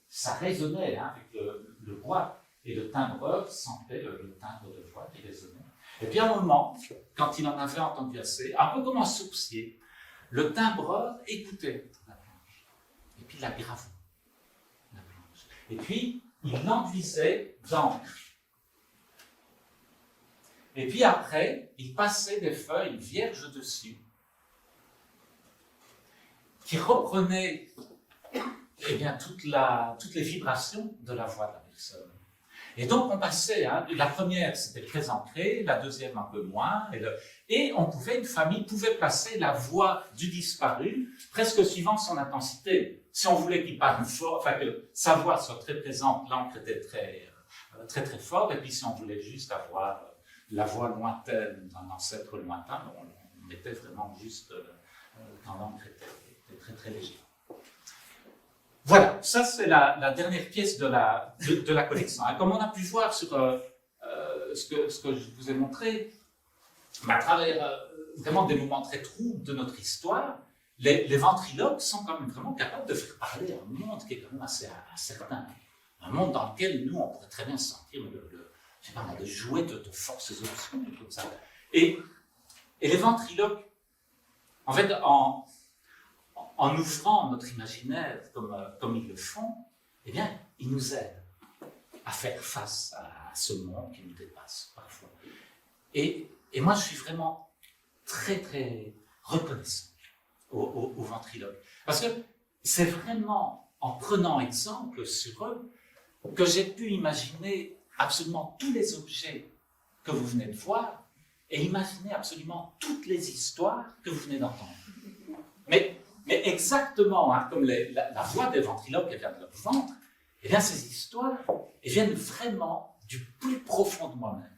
ça résonnait avec le bois, et le timbreur sentait le timbre de voix qui résonnait. Et puis à un moment, quand il en avait entendu assez, un peu comme un sourcier, le timbreur écoutait la planche, et puis la gravait, la planche. Et puis, il l'enduisait d'encre. Et puis après, il passait des feuilles vierges dessus, qui reprenaient eh bien, toutes les vibrations de la voix de la personne. Et donc on passait, la première c'était très ancré, la deuxième un peu moins, et une famille pouvait placer la voix du disparu presque suivant son intensité. Si on voulait qu'il parle fort, enfin que sa voix soit très présente, l'encre était très très fort, et puis si on voulait juste avoir la voix lointaine d'un ancêtre lointain, on mettait vraiment juste quand l'encre était très très légère. Voilà, ça c'est la dernière pièce de la collection. Comme on a pu voir sur ce que je vous ai montré, à travers vraiment des moments très troubles de notre histoire, les ventriloques sont quand même vraiment capables de faire parler un monde qui est quand même assez incertain. Un monde dans lequel nous, on pourrait très bien se sentir de jouets de forces obscures, comme ça. Et les ventriloques, en fait, en ouvrant notre imaginaire comme ils le font, eh bien, ils nous aident à faire face à ce monde qui nous dépasse parfois. Et moi, je suis vraiment très, très reconnaissant aux ventriloques. Parce que c'est vraiment en prenant exemple sur eux que j'ai pu imaginer absolument tous les objets que vous venez de voir et imaginez absolument toutes les histoires que vous venez d'entendre. Mais exactement, hein, comme la voix des ventriloques vient de leur ventre, eh bien ces histoires elles viennent vraiment du plus profond de moi-même.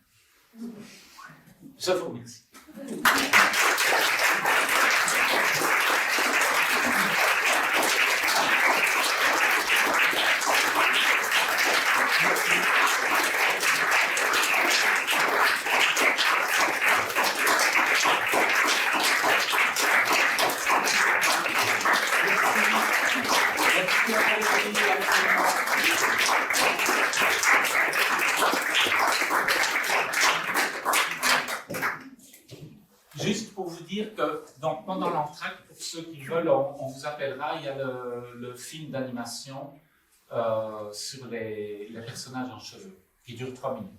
Je vous remercie. Juste pour vous dire que donc, pendant l'entracte, pour ceux qui veulent, on vous appellera. Il y a le film d'animation sur les personnages en cheveux qui dure 3 minutes.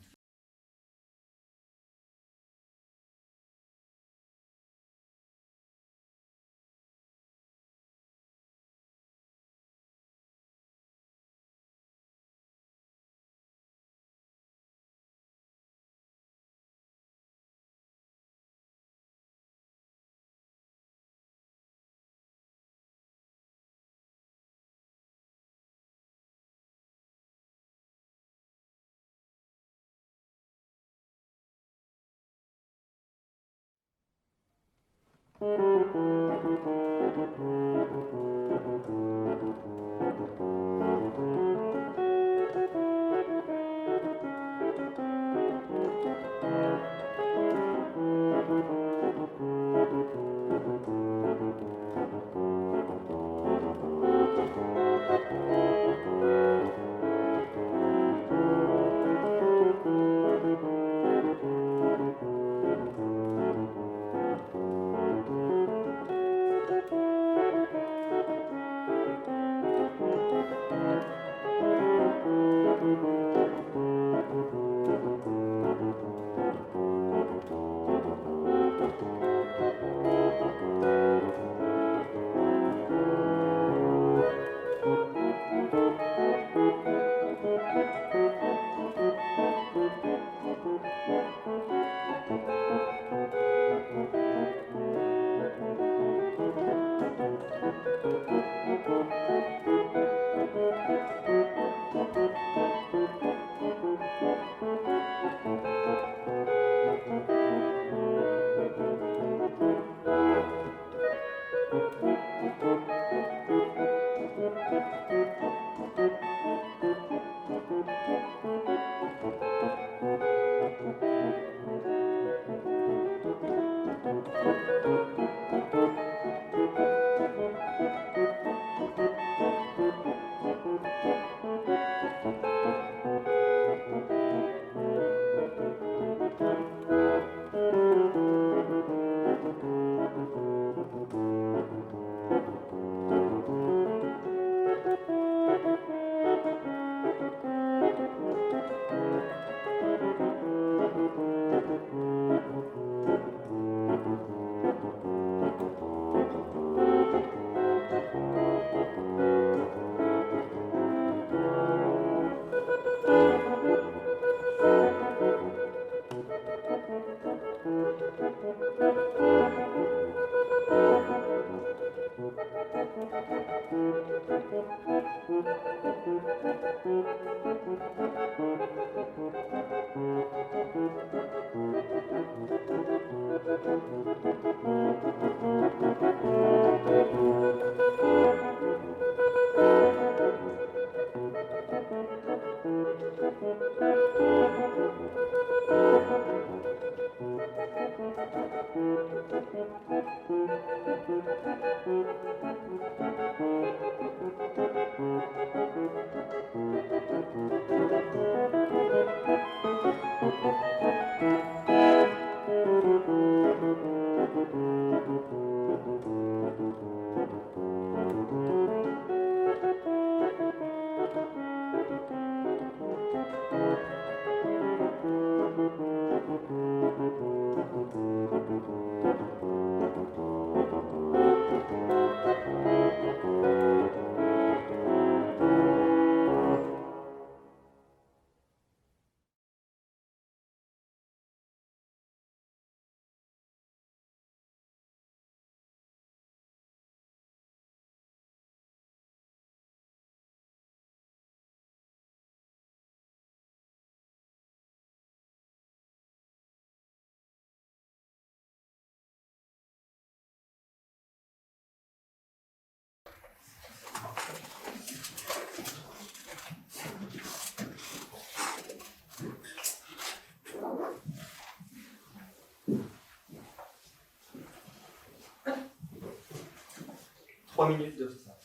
3 minutes de retard.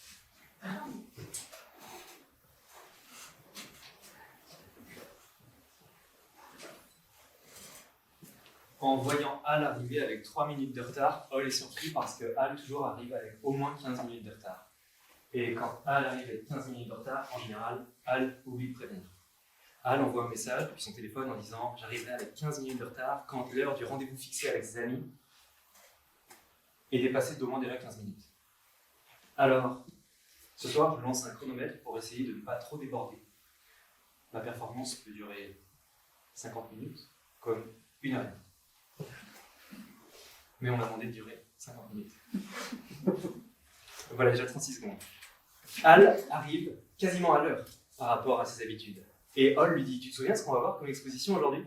En voyant Al arriver avec 3 minutes de retard, Ol est surpris parce que Al toujours arrive avec au moins 15 minutes de retard. Et quand Al arrive avec 15 minutes de retard, en général, Al oublie de prévenir. Al envoie un message depuis son téléphone en disant « J'arriverai avec 15 minutes de retard quand l'heure du rendez-vous fixé avec ses amis est dépassée d'au moins déjà 15 minutes. » Alors, ce soir, je lance un chronomètre pour essayer de ne pas trop déborder. Ma performance peut durer 50 minutes, comme 1 heure et demie. Mais on m'a demandé de durer 50 minutes. Voilà, déjà 36 secondes. Al arrive quasiment à l'heure par rapport à ses habitudes. Et Ol lui dit « Tu te souviens ce qu'on va voir comme exposition aujourd'hui ?»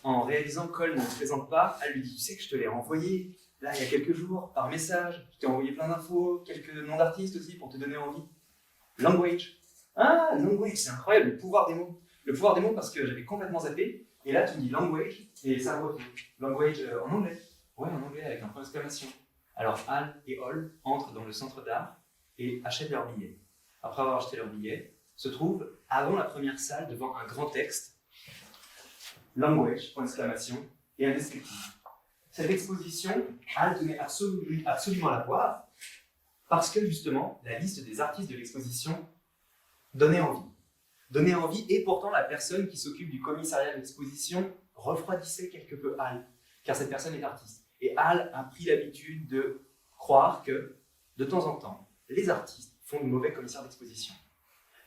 En réalisant qu'Ol ne se présente pas, Al lui dit « Tu sais que je te l'ai envoyé là il y a quelques jours par message. Je t'ai envoyé plein d'infos, quelques noms d'artistes aussi pour te donner envie. Language. Ah, language, c'est incroyable, le pouvoir des mots. Le pouvoir des mots parce que j'avais complètement zappé. Et là, tu me dis language et ça me revient. Language en anglais. Ouais, en anglais avec un point d'exclamation. Alors Al et Ol entrent dans le centre d'art et achètent leur billet. Après avoir acheté leur billet, se trouvent avant la première salle devant un grand texte, language, point d'exclamation, et un descriptif. Cette exposition, Al tenait absolument à la voir, parce que justement, la liste des artistes de l'exposition donnait envie. Donnait envie, et pourtant la personne qui s'occupe du commissariat de l'exposition refroidissait quelque peu Al, car cette personne est artiste. Et Al a pris l'habitude de croire que, de temps en temps, les artistes font de mauvais commissaires d'exposition.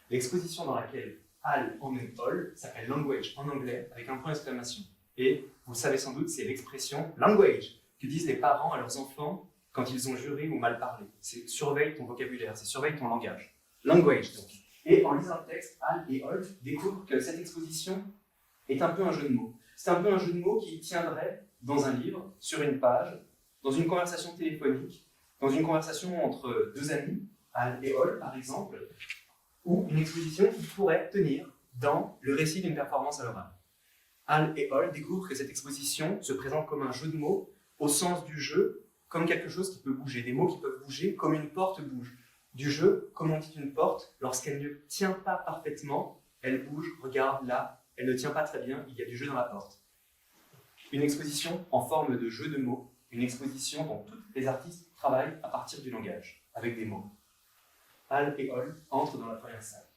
L'exposition dans laquelle Al emmène Ol s'appelle Language en anglais avec un point d'exclamation. Et vous le savez sans doute, c'est l'expression language que disent les parents à leurs enfants quand ils ont juré ou mal parlé. C'est surveille ton vocabulaire, c'est surveille ton langage. Language donc. Et en lisant le texte, Al et Ol découvrent que cette exposition est un peu un jeu de mots. C'est un peu un jeu de mots qui tiendrait dans un livre, sur une page, dans une conversation téléphonique, dans une conversation entre deux amis, Al et Ol par exemple, ou une exposition qui pourrait tenir dans le récit d'une performance à l'oral. Al et Ol découvrent que cette exposition se présente comme un jeu de mots, au sens du jeu, comme quelque chose qui peut bouger, des mots qui peuvent bouger comme une porte bouge. Du jeu, comme on dit une porte, lorsqu'elle ne tient pas parfaitement, elle bouge, regarde là, elle ne tient pas très bien, il y a du jeu dans la porte. Une exposition en forme de jeu de mots, une exposition dont tous les artistes travaillent à partir du langage, avec des mots. Al et Ol entrent dans la première salle.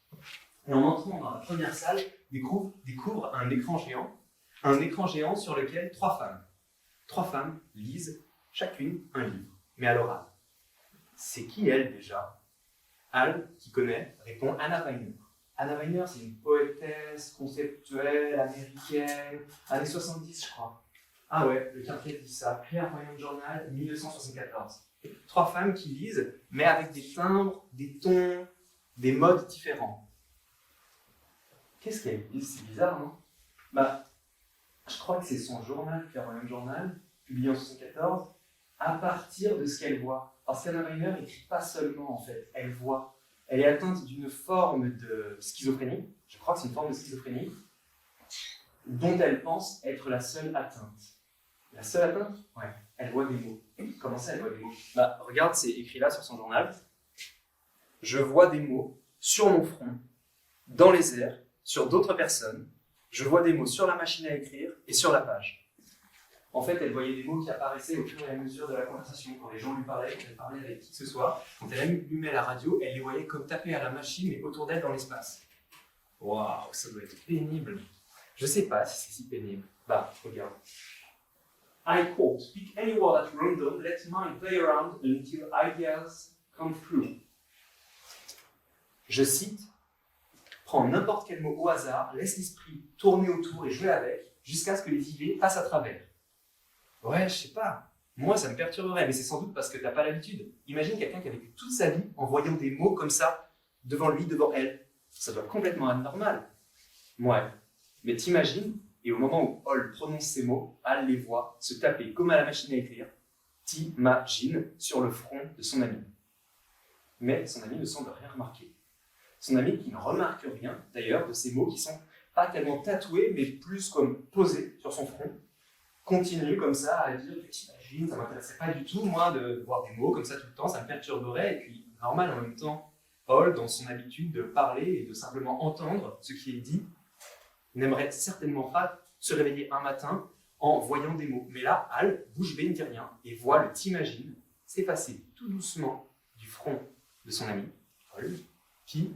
Et en entrant dans la première salle, découvrent un écran géant sur lequel trois femmes lisent chacune un livre, mais à l'oral. C'est qui elle déjà? Al, qui connaît, répond Hannah Weiner. Hannah Weiner, c'est une poétesse conceptuelle américaine, années 70 je crois. Ah ouais, le quartier dit ça, Clairvoyant Journal, 1974. Trois femmes qui lisent, mais avec des timbres, des tons, des modes différents. Qu'est-ce qu'elle dit? C'est bizarre, non? Je crois que c'est son journal, Clairvoyant Journal, publié en 1974, à partir de ce qu'elle voit. Parce qu'Hannah Weiner n'écrit pas seulement, en fait, elle voit. Elle est atteinte d'une forme de schizophrénie, je crois que c'est une forme de schizophrénie, dont elle pense être la seule atteinte. La seule atteinte? Ouais, elle voit des mots. Comment ça, elle voit des mots? Regarde, c'est écrit là sur son journal. Je vois des mots sur mon front, dans les airs, sur d'autres personnes. Je vois des mots sur la machine à écrire et sur la page. En fait, elle voyait des mots qui apparaissaient au fur et à mesure de la conversation. Quand les gens lui parlaient, quand elle parlait avec qui que ce soit, quand elle allumait la radio, elle les voyait comme taper à la machine, mais autour d'elle dans l'espace. Waouh, ça doit être pénible. Je sais pas si c'est si pénible. Regarde. I quote, speak any word at random, let mind play around until ideas come through. Je cite, prends n'importe quel mot au hasard, laisse l'esprit tourner autour et jouer avec, jusqu'à ce que les idées passent à travers. Ouais, je sais pas. Moi, ça me perturberait, mais c'est sans doute parce que t'as pas l'habitude. Imagine quelqu'un qui a vécu toute sa vie en voyant des mots comme ça, devant lui, devant elle. Ça doit complètement être normal. Ouais. Mais t'imagines, et au moment où Ol prononce ces mots, Al les voit se taper comme à la machine à écrire. T'imagines sur le front de son ami. Mais son ami ne semble rien remarquer. Son ami qui ne remarque rien, d'ailleurs, de ces mots qui sont pas tellement tatoués, mais plus comme posés sur son front, continue comme ça à dire t'imagines, ça m'intéressait pas du tout, moi, de voir des mots comme ça tout le temps, ça me perturberait. Et puis, normal en même temps, Paul, dans son habitude de parler et de simplement entendre ce qui est dit, n'aimerait certainement pas se réveiller un matin en voyant des mots. Mais là, Al, bouche bée, ne dit rien et voit le t'imagine s'effacer tout doucement du front de son ami, Paul, qui,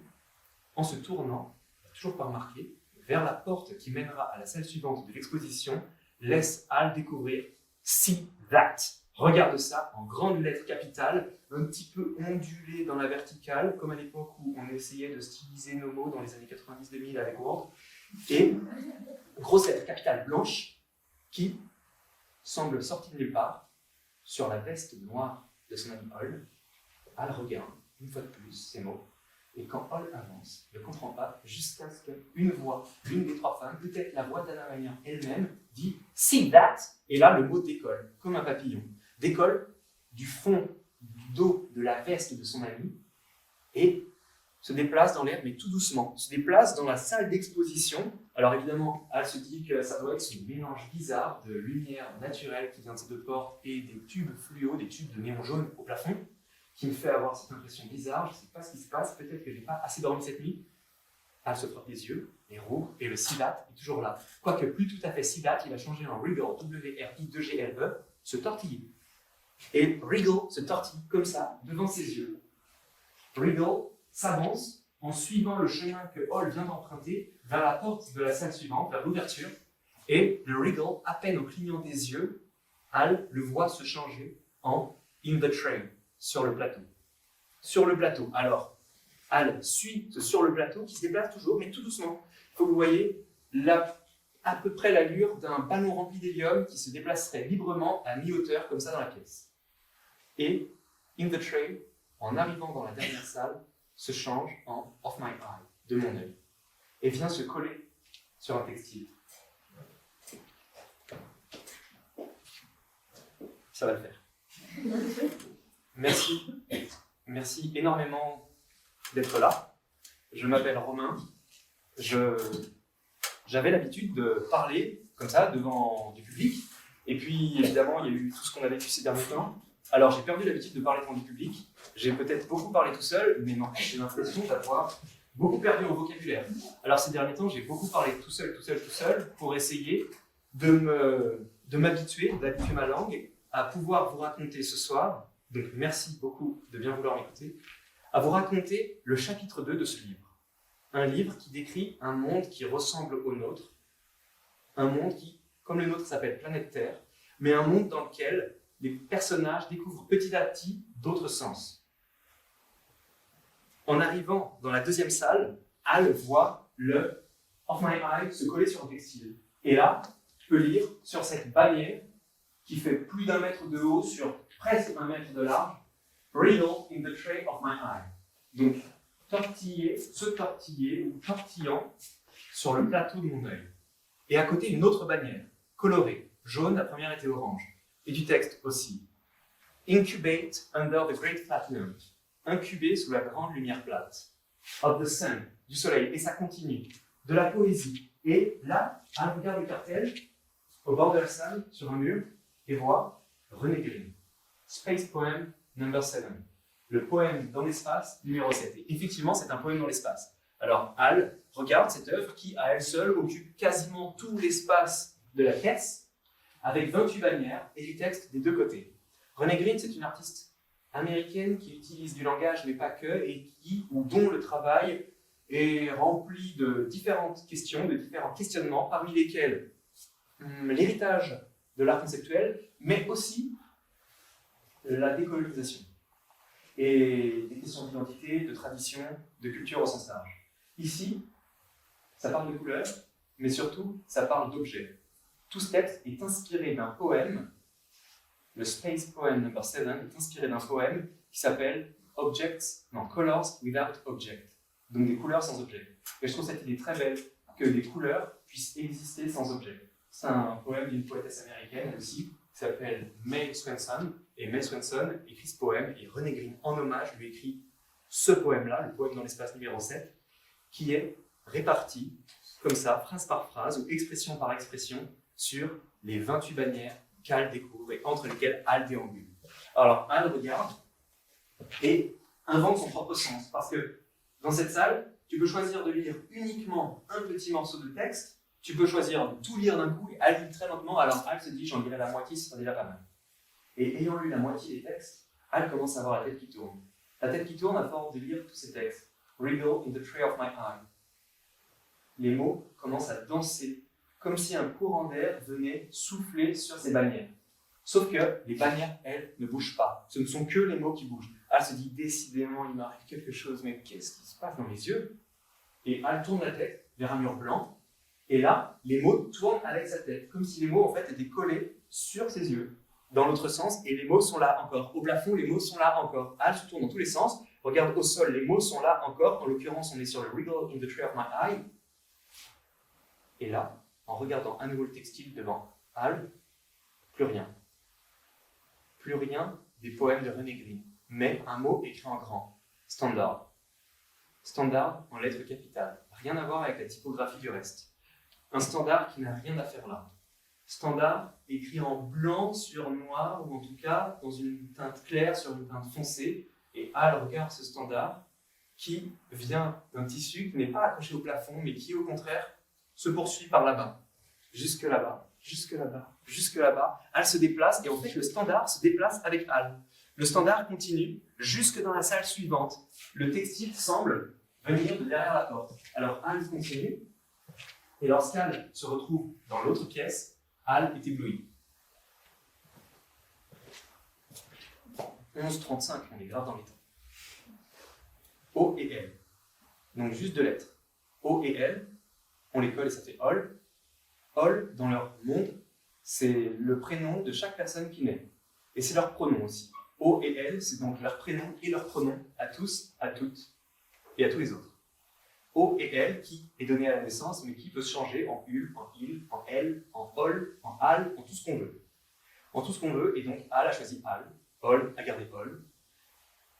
en se tournant, n'a toujours pas remarqué, vers la porte qui mènera à la salle suivante de l'exposition, laisse Al découvrir « See that ». Regarde ça en grandes lettres capitales, un petit peu ondulé dans la verticale, comme à l'époque où on essayait de styliser nos mots dans les années 90-2000 avec Word, et grosse lettre capitale blanche qui semble sortie de nulle part sur la veste noire de son ami Hall. Al regarde, une fois de plus, ces mots, et quand Hall avance, ne comprend pas, jusqu'à ce qu'une voix, l'une des trois femmes, peut-être la voix d'Anna Mayer elle-même, dit « See that !» Et là, le mot décolle, comme un papillon. Décolle du fond du dos de la veste de son ami et se déplace dans l'air, mais tout doucement, se déplace dans la salle d'exposition. Alors évidemment, Al se dit que ça doit être ce mélange bizarre de lumière naturelle qui vient de ces deux portes et des tubes fluo, des tubes de néon jaune au plafond, qui me fait avoir cette impression bizarre. Je ne sais pas ce qui se passe, peut-être que je n'ai pas assez dormi cette nuit. Al se frotte les yeux, les rouvre, et le Sidat est toujours là. Quoique plus tout à fait Sidat, il a changé en Wriggle, W-R-I-2-G-L-E, se tortiller. Et Wriggle se tortille comme ça, devant ses yeux. Wriggle s'avance en suivant le chemin que Hall vient d'emprunter vers la porte de la salle suivante, vers l'ouverture. Et le Wriggle, à peine au clignement des yeux, Al le voit se changer en in the train, sur le plateau. Sur le plateau. Alors, Al suit ce sur le plateau qui se déplace toujours, mais tout doucement. Il faut que vous voyez à peu près l'allure d'un ballon rempli d'hélium qui se déplacerait librement à mi-hauteur, comme ça dans la pièce. Et in the train, en arrivant dans la dernière salle, se change en of my eye, de mon œil, et vient se coller sur un textile. Ça va le faire. Merci. Merci énormément d'être là. Je m'appelle Romain. J'avais l'habitude de parler comme ça devant du public. Et puis évidemment, il y a eu tout ce qu'on a vécu ces derniers temps. Alors j'ai perdu l'habitude de parler devant du public. J'ai peut-être beaucoup parlé tout seul, mais non, j'ai l'impression d'avoir beaucoup perdu au vocabulaire. Alors ces derniers temps, j'ai beaucoup parlé tout seul, pour essayer de m'habituer, d'habituer ma langue à pouvoir vous raconter ce soir. Donc merci beaucoup de bien vouloir m'écouter. À vous raconter le chapitre 2 de ce livre. Un livre qui décrit un monde qui ressemble au nôtre. Un monde qui, comme le nôtre, s'appelle Planète Terre, mais un monde dans lequel les personnages découvrent petit à petit d'autres sens. En arrivant dans la deuxième salle, Al voit le Of My Eye se coller sur un textile. Et là, tu peux lire sur cette bannière qui fait plus d'1 mètre de haut sur presque 1 mètre de large, Wriggle in the tray of my eye. Donc, se tortiller ou tortillant sur le plateau de mon œil. Et à côté, une autre bannière, colorée, jaune, la première était orange. Et du texte aussi. Incubate under the great flat lamp. Incubé sous la grande lumière plate. Of the sun, du soleil. Et ça continue. De la poésie. Et là, Al regarde le cartel, au bord de la salle, sur un mur, et voit René Green. Space Poem number 7. Le poème dans l'espace numéro 7. Et effectivement, c'est un poème dans l'espace. Alors, Al regarde cette œuvre qui, à elle seule, occupe quasiment tout l'espace de la pièce, avec 28 bannières et du texte des deux côtés. René Green, c'est une artiste américaine qui utilise du langage, mais pas que, et dont le travail est rempli de différentes questions, de différents questionnements, parmi lesquels l'héritage de l'art conceptuel, mais aussi la décolonisation et des questions d'identité, de tradition, de culture au sens large. Ici, ça parle de couleurs, mais surtout, ça parle d'objets. Tout ce texte est inspiré d'un poème, le Space Poem number 7 est inspiré d'un poème qui s'appelle Colors Without Object, donc des couleurs sans objet. Et je trouve cette idée très belle, que des couleurs puissent exister sans objet. C'est un poème d'une poétesse américaine aussi, qui s'appelle May Swenson, et May Swenson écrit ce poème, et René Green, en hommage, lui écrit ce poème-là, le poème dans l'espace numéro 7, qui est réparti, comme ça, phrase par phrase, ou expression par expression, sur les 28 bannières qu'Al découvre et entre lesquelles Al déambule. Alors, Al regarde et invente son propre sens. Parce que dans cette salle, tu peux choisir de lire uniquement un petit morceau de texte, tu peux choisir de tout lire d'un coup, et Al lit très lentement, alors Al se dit j'en lirai la moitié, ce sera déjà pas mal. Et ayant lu la moitié des textes, Al commence à avoir la tête qui tourne. La tête qui tourne à force de lire tous ces textes. Wriggle in the tray of my eye. Les mots commencent à danser, comme si un courant d'air venait souffler sur ces bannières. Sauf que les bannières, elles, ne bougent pas. Ce ne sont que les mots qui bougent. Al se dit décidément, il m'arrive quelque chose, mais qu'est-ce qui se passe dans mes yeux? Et Al tourne la tête vers un mur blanc, et là, les mots tournent avec sa tête, comme si les mots en fait étaient collés sur ses yeux, dans l'autre sens, et les mots sont là encore. Au plafond, les mots sont là encore. Al se tourne dans tous les sens, regarde au sol, les mots sont là encore. En l'occurrence, on est sur le Wriggle in the tray of my eye. Et là, en regardant à nouveau le textile devant Al, plus rien. Plus rien des poèmes de René Green, mais un mot écrit en grand. Standard. Standard en lettres capitales. Rien à voir avec la typographie du reste. Un standard qui n'a rien à faire là. Standard écrit en blanc sur noir, ou en tout cas dans une teinte claire sur une teinte foncée. Et Al regarde ce standard qui vient d'un tissu qui n'est pas accroché au plafond, mais qui au contraire se poursuit par là-bas. Jusque là-bas, jusque là-bas, jusque là-bas. Al se déplace et en fait le standard se déplace avec Al. Le standard continue jusque dans la salle suivante. Le textile semble venir de derrière la porte. Alors Al continue et lorsqu'Al se retrouve dans l'autre pièce, Al est ébloui. 11h35, on est grave dans les temps. O et L. Donc juste deux lettres. O et L, on les colle et ça fait Ol. Ol, dans leur monde, c'est le prénom de chaque personne qui naît. Et c'est leur pronom aussi. O et L, c'est donc leur prénom et leur pronom à tous, à toutes et à tous les autres. O et L qui est donné à la naissance, mais qui peut se changer en ul, en il, en elle, en ol, en al, en tout ce qu'on veut. En tout ce qu'on veut, et donc Al a choisi Al, Ol a gardé Ol.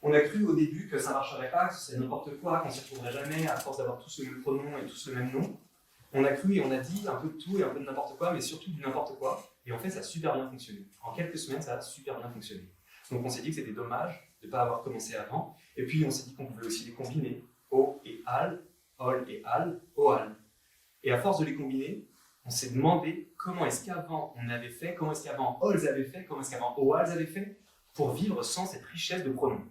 On a cru au début que ça ne marcherait pas, que c'est n'importe quoi, qu'on ne s'y retrouverait jamais à force d'avoir tous le même pronom et tous le même nom. On a cru et on a dit un peu de tout et un peu de n'importe quoi, mais surtout du n'importe quoi. Et en fait, ça a super bien fonctionné. En quelques semaines, ça a super bien fonctionné. Donc on s'est dit que c'était dommage de ne pas avoir commencé avant. Et puis on s'est dit qu'on pouvait aussi les combiner. O et Al, Ol et Al, Oal. Et à force de les combiner, on s'est demandé comment est-ce qu'avant on avait fait, comment est-ce qu'avant Ols avait fait, comment est-ce qu'avant Oals avait fait pour vivre sans cette richesse de pronoms.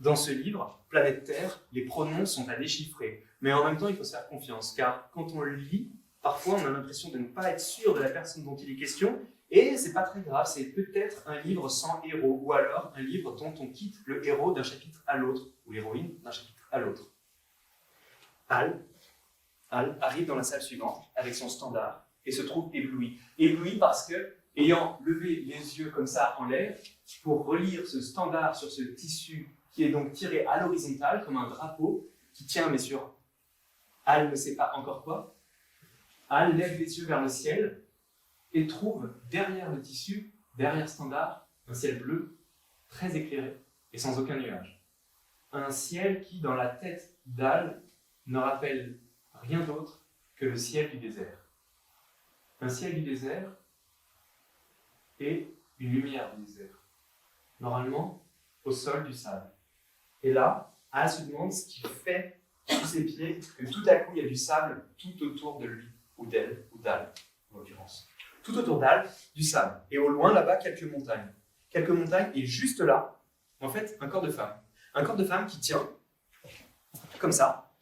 Dans ce livre, Planète Terre, les pronoms sont à déchiffrer. Mais en même temps, il faut se faire confiance, car quand on le lit, parfois on a l'impression de ne pas être sûr de la personne dont il est question, et c'est pas très grave, c'est peut-être un livre sans héros, ou alors un livre dont on quitte le héros d'un chapitre à l'autre, ou l'héroïne d'un chapitre à l'autre. Al arrive dans la salle suivante avec son standard et se trouve ébloui. Ébloui parce que, ayant levé les yeux comme ça en l'air, pour relire ce standard sur ce tissu qui est donc tiré à l'horizontale comme un drapeau qui tient, mais sur Al ne sait pas encore quoi, Al lève les yeux vers le ciel et trouve derrière le tissu, derrière standard, un ciel bleu très éclairé et sans aucun nuage. Un ciel qui, dans la tête d'Al, ne rappelle rien d'autre que le ciel du désert. Un ciel du désert et une lumière du désert. Normalement, au sol du sable. Et là, Al se demande ce qu'il fait sous ses pieds, que tout à coup il y a du sable tout autour de lui, ou d'elle, ou d'Al, en l'occurrence. Tout autour d'Al, du sable. Et au loin, là-bas, quelques montagnes. Quelques montagnes, et juste là, en fait, un corps de femme. Un corps de femme qui tient, comme ça,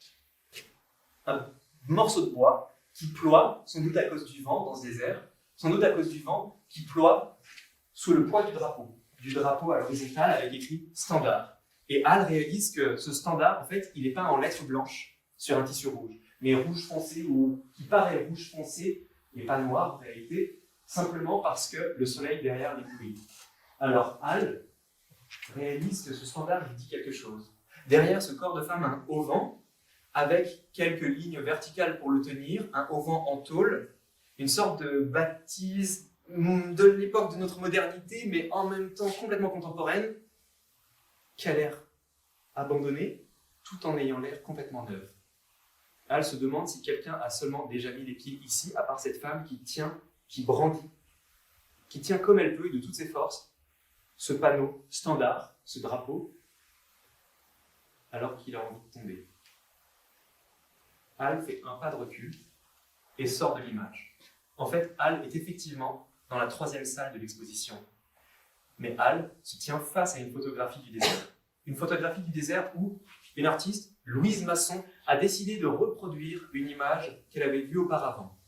un morceau de bois qui ploie, sans doute à cause du vent dans ce désert, sans doute à cause du vent qui ploie sous le poids du drapeau à l'horizontale avec écrit standard. Et Al réalise que ce standard, en fait, il est peint en lettres blanches sur un tissu rouge, mais rouge foncé ou qui paraît rouge foncé, et pas noir en réalité, simplement parce que le soleil derrière l'éblouit. Alors Al réalise que ce standard lui dit quelque chose. Derrière ce corps de femme, un auvent, avec quelques lignes verticales pour le tenir, un auvent en tôle, une sorte de bâtisse de l'époque de notre modernité, mais en même temps complètement contemporaine, qui a l'air abandonnée, tout en ayant l'air complètement neuve. Al se demande si quelqu'un a seulement déjà mis les pieds ici, à part cette femme qui brandit, qui tient comme elle peut et de toutes ses forces ce panneau standard, ce drapeau, alors qu'il a envie de tomber. Al fait un pas de recul et sort de l'image. En fait, Al est effectivement dans la 3e salle de l'exposition. Mais Al se tient face à une photographie du désert. Une photographie du désert où une artiste, Louise Masson, a décidé de reproduire une image qu'elle avait vue auparavant.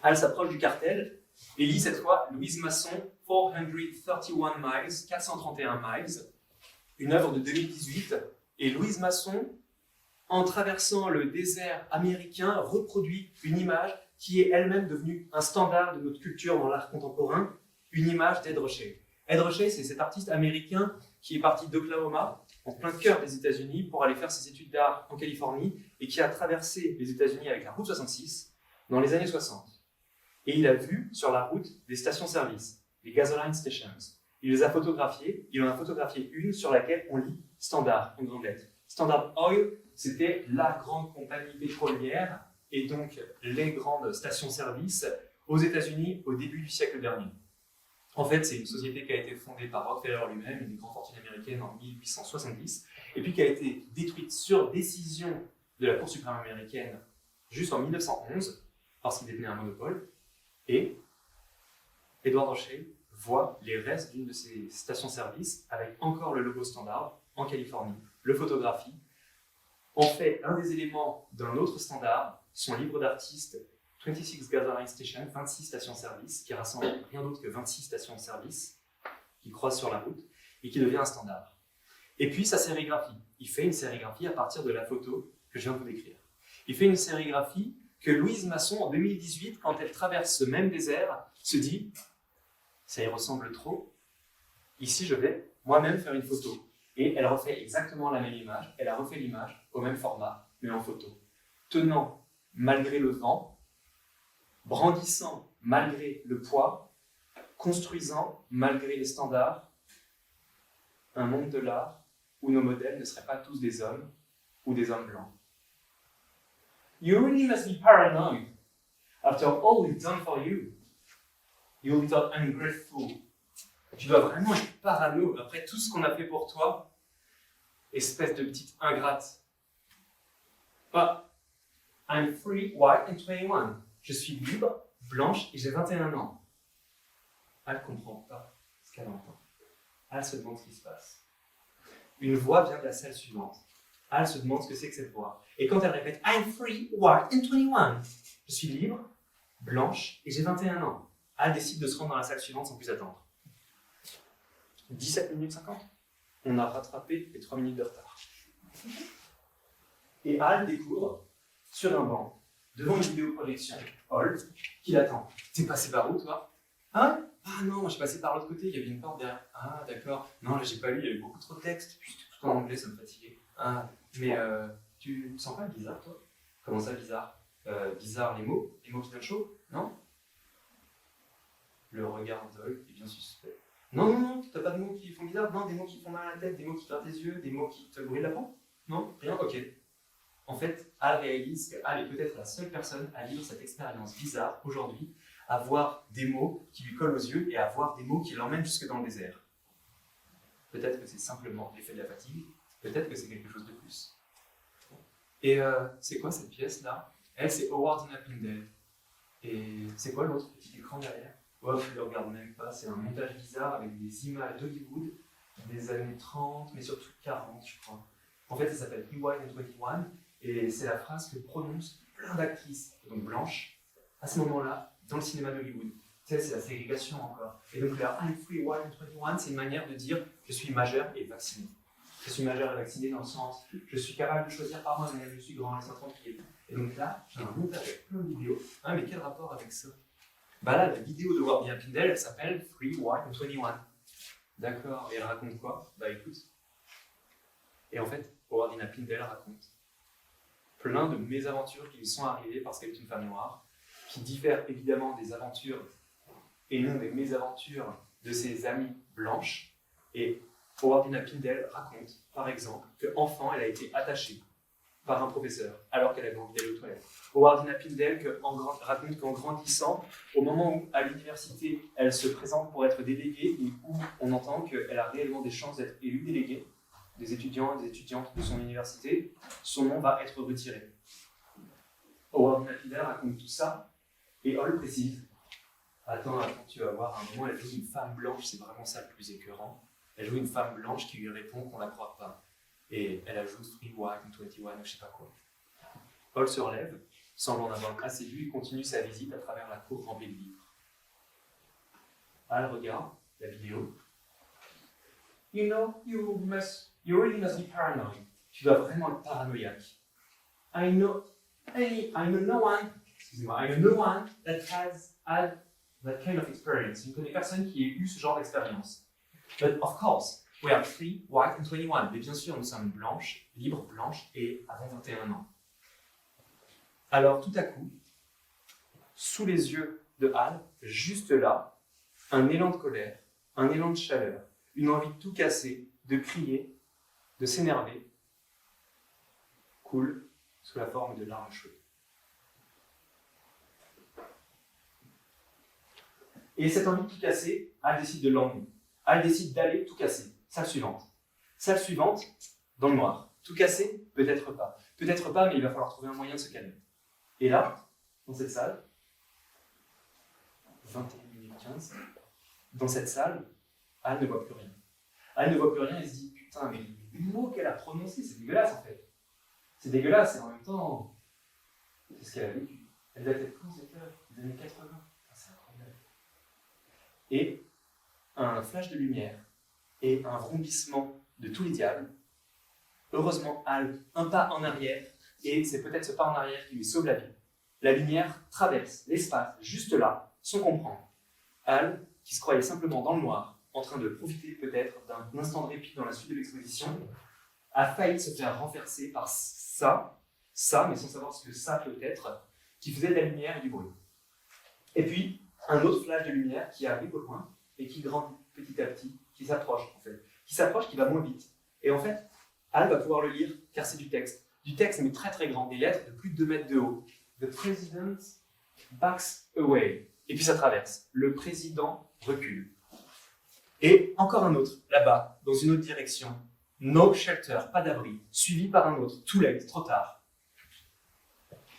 Al s'approche du cartel et lit cette fois Louise Masson, 431 miles, 431 miles, une œuvre de 2018. Et Louise Masson, en traversant le désert américain, reproduit une image qui est elle-même devenue un standard de notre culture dans l'art contemporain, une image d'Ed Ruscha. Ed Ruscha, c'est cet artiste américain qui est parti d'Oklahoma, en plein cœur des États-Unis, pour aller faire ses études d'art en Californie, et qui a traversé les États-Unis avec la route 66 dans les années 60. Et il a vu sur la route des stations-service, les gasoline stations. Il les a photographiées, il en a photographié une sur laquelle on lit Standard en grande lettre. Standard Oil, c'était la grande compagnie pétrolière et donc les grandes stations-service aux États-Unis au début du siècle dernier. En fait, c'est une société qui a été fondée par Rockefeller lui-même, une des grandes fortunes américaines en 1870, et puis qui a été détruite sur décision de la Cour suprême américaine juste en 1911, parce qu'il détenait un monopole, et Edward Ruscha voit les restes d'une de ces stations-service avec encore le logo Standard en Californie, le photographie, en fait un des éléments d'un autre standard, son livre d'artiste 26 Gasoline Station, 26 stations-service, qui rassemble rien d'autre que 26 stations-service qui croisent sur la route et qui devient un standard. Et puis sa sérigraphie. Il fait une sérigraphie à partir de la photo que je viens de vous décrire. Il fait une sérigraphie que Louise Masson, en 2018, quand elle traverse ce même désert, se dit « ça y ressemble trop, ici je vais moi-même faire une photo ». Et elle refait exactement la même image, elle a refait l'image au même format, mais en photo. Tenant malgré le vent, brandissant malgré le poids, construisant malgré les standards, un monde de l'art où nos modèles ne seraient pas tous des hommes ou des hommes blancs. You really must be paranoid after all we've done for you. You little ungrateful. Tu dois vraiment être parano après tout ce qu'on a fait pour toi, espèce de petite ingrate. But I'm free, white and 21. Je suis libre, blanche et j'ai 21 ans. Elle ne comprend pas ce qu'elle entend. Elle se demande ce qui se passe. Une voix vient de la salle suivante. Elle se demande ce que c'est que cette voix. Et quand elle répète I'm free, white and 21, je suis libre, blanche et j'ai 21 ans. Elle décide de se rendre dans la salle suivante sans plus attendre. 17 minutes 50. On a rattrapé les 3 minutes de retard. Et Al découvre, sur un banc, devant une vidéoprojection, Hall, qui l'attend. T'es passé par où, toi? Hein? Ah non, je suis passé par l'autre côté, il y avait une porte derrière. Ah d'accord. Non, là j'ai pas lu, il y avait beaucoup trop de texte. Puis c'était tout en anglais, ça me fatiguait. Ah, mais tu te sens pas bizarre, toi? Comment ça, bizarre? Bizarre les mots qui donnent chaud? Non? Le regard d'Hall est bien suspect. Non, t'as pas de mots qui font bizarre? Non, des mots qui font mal à la tête, des mots qui grattent tes yeux, des mots qui te brûlent la peau? Non? Rien? Ok. En fait, Al réalise qu'Al est peut-être la seule personne à vivre cette expérience bizarre aujourd'hui, à voir des mots qui lui collent aux yeux et à voir des mots qui l'emmènent jusque dans le désert. Peut-être que c'est simplement l'effet de la fatigue, peut-être que c'est quelque chose de plus. Et c'est quoi cette pièce-là? Elle, c'est Howard Pindell. Et c'est quoi l'autre petit écran derrière? Oh, je ne le regarde même pas, c'est un montage bizarre avec des images d'Hollywood des années 30, mais surtout 40, je crois. En fait, ça s'appelle Rewind and 21, et c'est la phrase que prononcent plein d'actrices, donc blanches, à ce moment-là, dans le cinéma d'Hollywood. Tu sais, c'est la ségrégation encore. Et donc là, I'm free, white and 21, c'est une manière de dire je suis majeur et vacciné. Je suis majeur et vacciné dans le sens je suis capable de choisir par moi-même, je suis grand, laisse-moi tranquille. Et donc là, j'ai un montage avec plein de vidéos. Ah, mais quel rapport avec ça? Bah là, la vidéo de Howard Pindell, elle s'appelle Free, White and 21. D'accord, et elle raconte quoi? Bah écoute. Et en fait, Howard Pindell raconte plein de mésaventures qui lui sont arrivées parce qu'elle est une femme noire, qui diffèrent évidemment des aventures et non des mésaventures de ses amies blanches. Et Howard Pindell raconte, par exemple, qu'enfant, elle a été attachée par un professeur alors qu'elle avait envie d'aller aux toilettes. Howard Napindale raconte qu'en grandissant, au moment où à l'université elle se présente pour être déléguée et où on entend qu'elle a réellement des chances d'être élue déléguée, des étudiants et des étudiantes de son université, son nom va être retiré. Howard Napindale raconte tout ça et Hall précise attends, tu vas voir, à un moment elle joue une femme blanche, c'est vraiment ça le plus écœurant. Elle joue une femme blanche qui lui répond qu'on la croit pas. Et elle ajoute Free White and 21 ou je sais pas quoi. Hall se relève, semble en avoir assez vu, et continue sa visite à travers la cour remplie de livres. Hal regarde la vidéo. You know, you really must be paranoid. Tu dois vraiment être paranoïaque. I know no one that has had that kind of experience. Je ne connais personne qui ait eu ce genre d'expérience. But of course, we are free, white and 21. Mais bien sûr, nous sommes blanches, libres, blanches et avons 21 ans. Alors, tout à coup, sous les yeux de Hal, juste là, un élan de colère, un élan de chaleur, une envie de tout casser, de crier, de s'énerver, coule sous la forme de larmes chaudes. Et cette envie de tout casser, Hal décide de l'emmener. Hal décide d'aller tout casser. Salle suivante. Salle suivante, dans le noir. Tout casser, peut-être pas. Peut-être pas, mais il va falloir trouver un moyen de se calmer. Et là, dans cette salle, 21h15, dans cette salle, Hal ne voit plus rien. Hal ne voit plus rien et se dit, putain, mais les mots qu'elle a prononcés, c'est dégueulasse en fait. C'est dégueulasse et en même temps, c'est ce qu'elle a vécu. Elle a peut-être quand cette heure, les années 80. C'est incroyable. Et un flash de lumière et un vrombissement de tous les diables. Heureusement, Hal, un pas en arrière, et c'est peut-être ce pas en arrière qui lui sauve la vie. La lumière traverse l'espace, juste là, sans comprendre. Hal, qui se croyait simplement dans le noir, en train de profiter peut-être d'un instant de répit dans la suite de l'exposition, a failli se faire renverser par ça, mais sans savoir ce que ça peut être, qui faisait de la lumière et du bruit. Et puis, un autre flash de lumière qui arrive au loin et qui grandit petit à petit, qui s'approche en fait, qui va moins vite. Et en fait, Hal va pouvoir le lire car c'est du texte mais très très grand, des lettres de plus de 2 mètres de haut. The President backs away. Et puis ça traverse. Le président recule. Et encore un autre, là-bas, dans une autre direction. No shelter, pas d'abri, suivi par un autre. Too late, trop tard.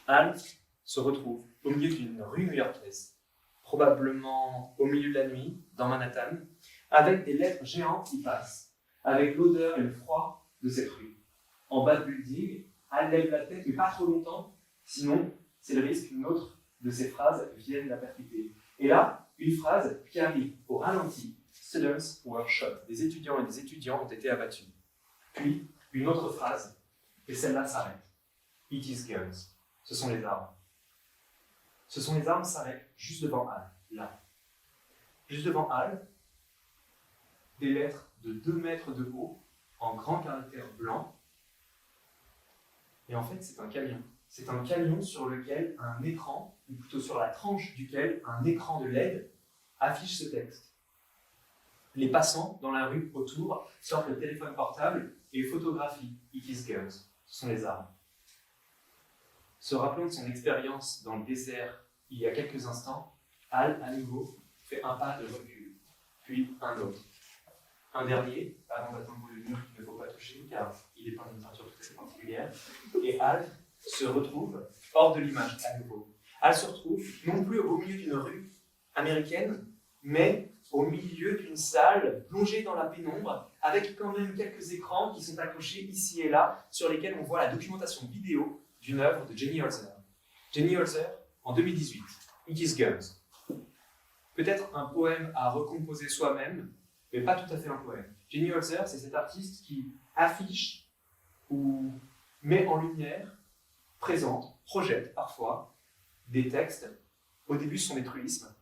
Hal se retrouve au milieu d'une rue new-yorkaise, probablement au milieu de la nuit, dans Manhattan, avec des lettres géantes qui passent, avec l'odeur et le froid de cette rue. En bas de building, Hal lève la tête, mais pas trop longtemps, sinon c'est le risque qu'une autre de ces phrases vienne la percuter. Et là, une phrase qui arrive au ralenti. Students were shot. Des étudiants et des étudiants ont été abattus. Puis, une autre phrase, et celle-là s'arrête. It is guns. Ce sont les armes. Ce sont les armes s'arrêtent juste devant Hal, là. Juste devant Hal, des lettres de 2 mètres de haut, en grands caractères blancs. Et en fait, c'est un camion. C'est un camion sur lequel un écran, ou plutôt sur la tranche duquel un écran de LED affiche ce texte. Les passants dans la rue autour sortent le téléphone portable et photographient It is guns. Ce sont les armes. Se rappelant de son expérience dans le désert il y a quelques instants, Hal, à nouveau, fait un pas de recul, puis un autre. Un dernier, avant d'atteindre le mur qu'il ne faut pas toucher, car il est peint d'une peinture tout à fait particulière, et Hal se retrouve hors de l'image à nouveau. Hal se retrouve non plus au milieu d'une rue américaine, mais au milieu d'une salle plongée dans la pénombre, avec quand même quelques écrans qui sont accrochés ici et là, sur lesquels on voit la documentation vidéo d'une œuvre de Jenny Holzer. Jenny Holzer, en 2018, It is Guns. Peut-être un poème à recomposer soi-même, mais pas tout à fait un poème. Jenny Holzer, c'est cet artiste qui affiche ou met en lumière, présente, projette parfois des textes. Au début, ce sont des truismes.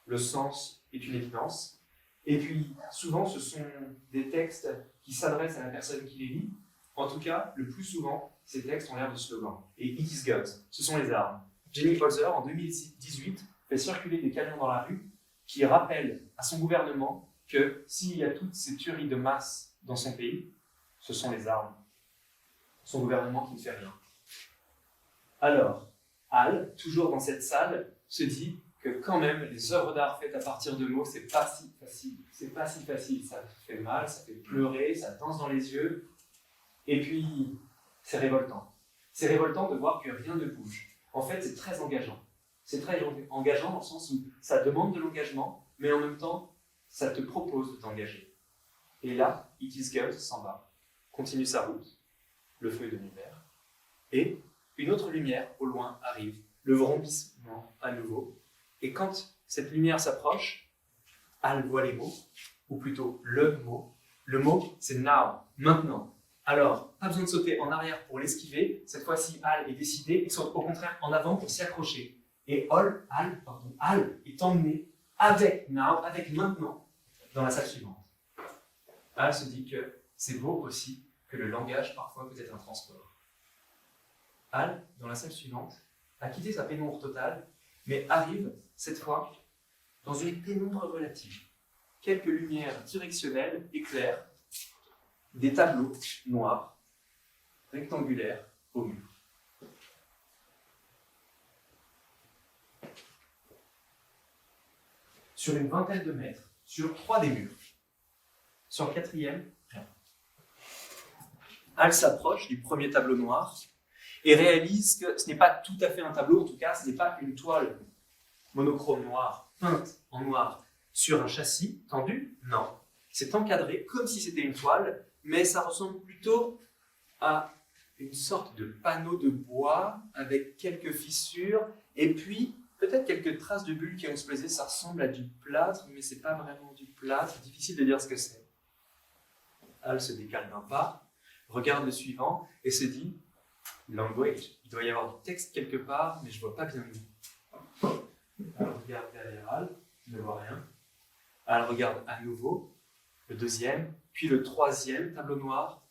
Le sens est une évidence. Et puis, souvent, ce sont des textes qui s'adressent à la personne qui les lit. En tout cas, le plus souvent, ces textes ont l'air de slogans. Et It is guns, ce sont les armes. Jenny Holzer, en 2018, fait circuler des camions dans la rue qui rappellent à son gouvernement que s'il y a toutes ces tueries de masse dans son pays, ce sont les armes. Son gouvernement qui ne fait rien. Alors, Hal, toujours dans cette salle, se dit que quand même, les œuvres d'art faites à partir de mots, c'est pas si facile. C'est pas si facile. Ça fait mal, ça fait pleurer, ça danse dans les yeux. Et puis, c'est révoltant. C'est révoltant de voir que rien ne bouge. En fait, c'est très engageant. C'est très engageant dans le sens où ça demande de l'engagement, mais en même temps, ça te propose de t'engager. Et là, It Is Gut s'en va, continue sa route, le feu est devenu vert, et une autre lumière au loin arrive, le vrombissement à nouveau, et quand cette lumière s'approche, Hal voit les mots, ou plutôt le mot c'est now, maintenant. Alors, pas besoin de sauter en arrière pour l'esquiver, cette fois-ci Hal est décidé, et saute au contraire en avant pour s'y accrocher. Et Hal est emmené avec now, avec maintenant, dans la salle suivante. Hal se dit que c'est beau aussi que le langage parfois peut être un transport. Hal, dans la salle suivante, a quitté sa pénombre totale, mais arrive, cette fois, dans une pénombre relative. Quelques lumières directionnelles éclairent des tableaux noirs, rectangulaires, au mur. Sur une vingtaine de mètres, sur 3 des murs. Sur le 4e, rien. Hal s'approche du premier tableau noir et réalise que ce n'est pas tout à fait un tableau, en tout cas, ce n'est pas une toile monochrome noire, peinte en noir, sur un châssis tendu. Non. C'est encadré comme si c'était une toile, mais ça ressemble plutôt à une sorte de panneau de bois avec quelques fissures et puis peut-être quelques traces de bulles qui ont explosé. Ça ressemble à du plâtre, mais c'est pas vraiment du plâtre. Difficile de dire ce que c'est. Hal se décale d'un pas, regarde le suivant et se dit language. Il doit y avoir du texte quelque part, mais je vois pas bien où. Alors regarde derrière Hal, il ne voit rien. Hal regarde à nouveau le deuxième, puis le troisième tableau noir.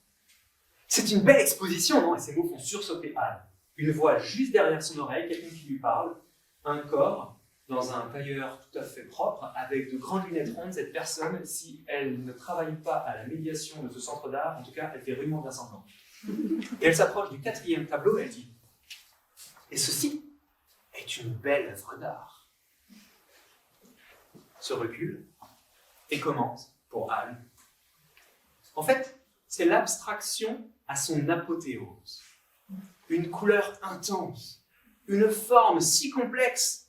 C'est une belle exposition, non? Et ces mots font sursauter Hal. Une voix juste derrière son oreille, quelqu'un qui lui parle, un corps dans un tailleur tout à fait propre, avec de grandes lunettes rondes. Cette personne, si elle ne travaille pas à la médiation de ce centre d'art, en tout cas, elle fait rudement bien semblant. Et elle s'approche du 4e tableau et elle dit « Et ceci est une belle œuvre d'art. » Se recule et commence pour Hal. En fait, c'est l'abstraction à son apothéose. Une couleur intense, une forme si complexe.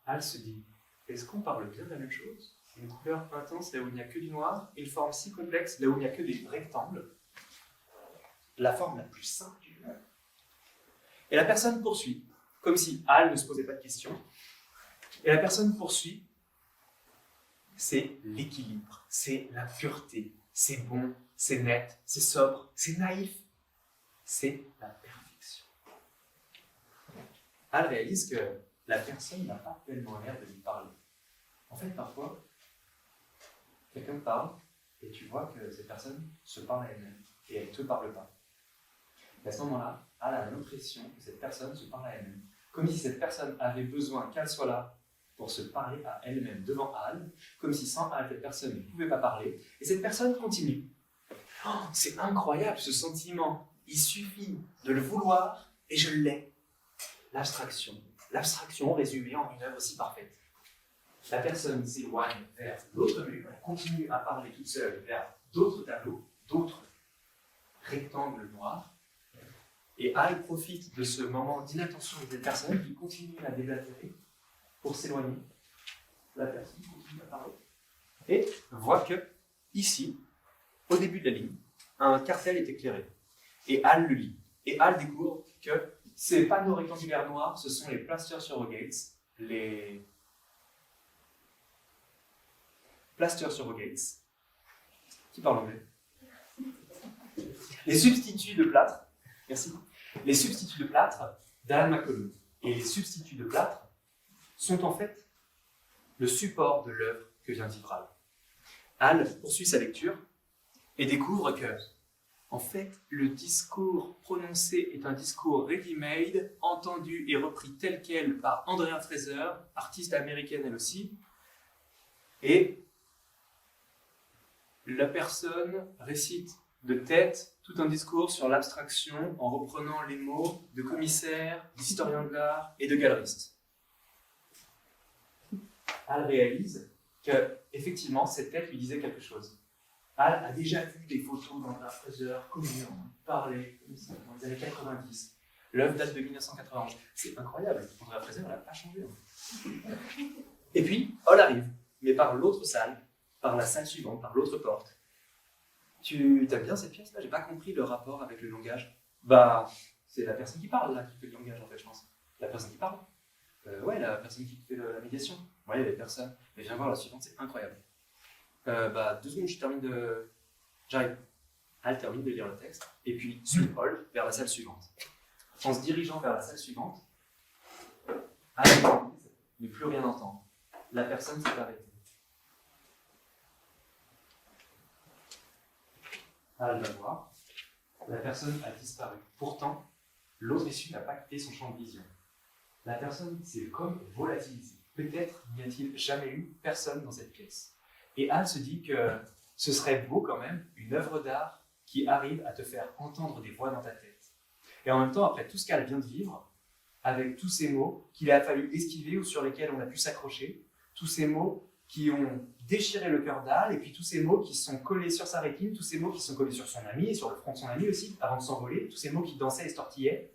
Hal se dit, est-ce qu'on parle bien de la même chose? Une couleur intense là où il n'y a que du noir, une forme si complexe là où il n'y a que des rectangles. La forme la plus simple du monde. Et la personne poursuit, comme si Hal ne se posait pas de questions. Et la personne poursuit, c'est l'équilibre, c'est la pureté, c'est bon, c'est net, c'est sobre, c'est naïf, c'est la perfection. Hal réalise que la personne n'a pas tellement l'air de lui parler. En fait, parfois, quelqu'un parle et tu vois que cette personne se parle à elle-même et elle ne te parle pas. Et à ce moment-là, Hal a l'impression que cette personne se parle à elle-même. Comme si cette personne avait besoin qu'elle soit là pour se parler à elle-même devant Hal, comme si sans Hal, cette personne ne pouvait pas parler. Et cette personne continue. Oh, c'est incroyable ce sentiment. Il suffit de le vouloir et je l'ai. L'abstraction. L'abstraction résumée en une œuvre si parfaite. La personne s'éloigne vers l'autre mur, elle continue à parler toute seule vers d'autres tableaux, d'autres rectangles noirs. Et Hal profite de ce moment d'inattention de cette personne qui continue à déblatérer pour s'éloigner. La personne continue à parler. Et voit que, ici, au début de la ligne, un cartel est éclairé. Et Hal le lit. Et Hal découvre que ces panneaux rectangulaires noirs, ce sont les plaster surrogates, les plaster surrogates, qui parle anglais, les substituts de plâtre, merci, les substituts de plâtre d'Alan McCollum. Et les substituts de plâtre sont en fait le support de l'œuvre que vient de vivre Hal. Hal poursuit sa lecture et découvre que, en fait, le discours prononcé est un discours ready-made, entendu et repris tel quel par Andrea Fraser, artiste américaine elle aussi, et la personne récite de tête tout un discours sur l'abstraction en reprenant les mots de commissaire, d'historien de l'art et de galeriste. Hall réalise que, effectivement, cette tête lui disait quelque chose. Hall a déjà vu des photos d'Andrea Fraser, communiant, parler, comme ça, dans les années 90. L'œuvre date de 1991. C'est incroyable, Andrea Fraser, elle n'a pas changé. Et puis, Hall arrive, mais par l'autre salle, par la salle suivante, par l'autre porte. Tu aimes bien cette pièce là? J'ai pas compris le rapport avec le langage. Bah, c'est la personne qui parle là qui fait le langage en fait, je pense. La personne qui parle. Ouais, la personne qui fait la médiation. Ouais, les personnes. Mais viens voir la suivante, c'est incroyable. 2 secondes, je termine de. J'arrive. Elle termine de lire le texte, et puis suit Hall vers la salle suivante. En se dirigeant vers la salle suivante, elle réalise ne plus rien entendre. La personne s'est arrêtée. Elle va voir. La personne a disparu. Pourtant, l'autre issue n'a pas quitté son champ de vision. La personne s'est comme volatilisée. Peut-être n'y a-t-il jamais eu personne dans cette pièce. Et Hall se dit que ce serait beau quand même, une œuvre d'art qui arrive à te faire entendre des voix dans ta tête. Et en même temps, après tout ce qu'elle vient de vivre, avec tous ces mots qu'il a fallu esquiver ou sur lesquels on a pu s'accrocher, tous ces mots qui ont déchiré le cœur d'Hall, et puis tous ces mots qui sont collés sur sa rétine, tous ces mots qui sont collés sur son ami, et sur le front de son ami aussi, avant de s'envoler, tous ces mots qui dansaient et se tortillaient.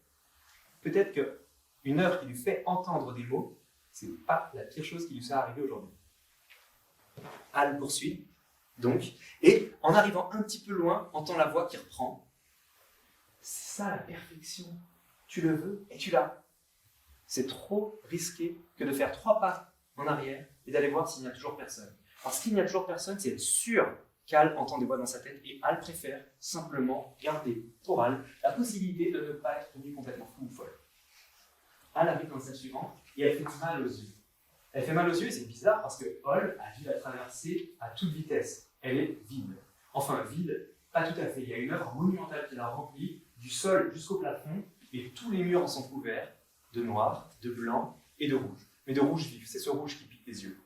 Peut-être qu'une œuvre qui lui fait entendre des mots, c'est pas la pire chose qui lui soit arrivée aujourd'hui. Hall poursuit, donc, et en arrivant un petit peu loin, entend la voix qui reprend. C'est ça la perfection. Tu le veux et tu l'as. C'est trop risqué que de faire 3 pas en arrière et d'aller voir s'il n'y a toujours personne. Parce qu'il n'y a toujours personne, c'est sûr qu'Hall entend des voix dans sa tête et Hall préfère simplement garder pour Hall la possibilité de ne pas être tenu complètement fou ou folle. Hall arrive dans la salle suivante et elle fait mal aux yeux. Elle fait mal aux yeux et c'est bizarre parce que Hall a dû la traverser à toute vitesse. Elle est vide. Enfin vide, pas tout à fait. Il y a une œuvre monumentale qui l'a remplie du sol jusqu'au plafond et tous les murs en sont couverts de noir, de blanc et de rouge. Mais de rouge vif, c'est ce rouge qui pique les yeux.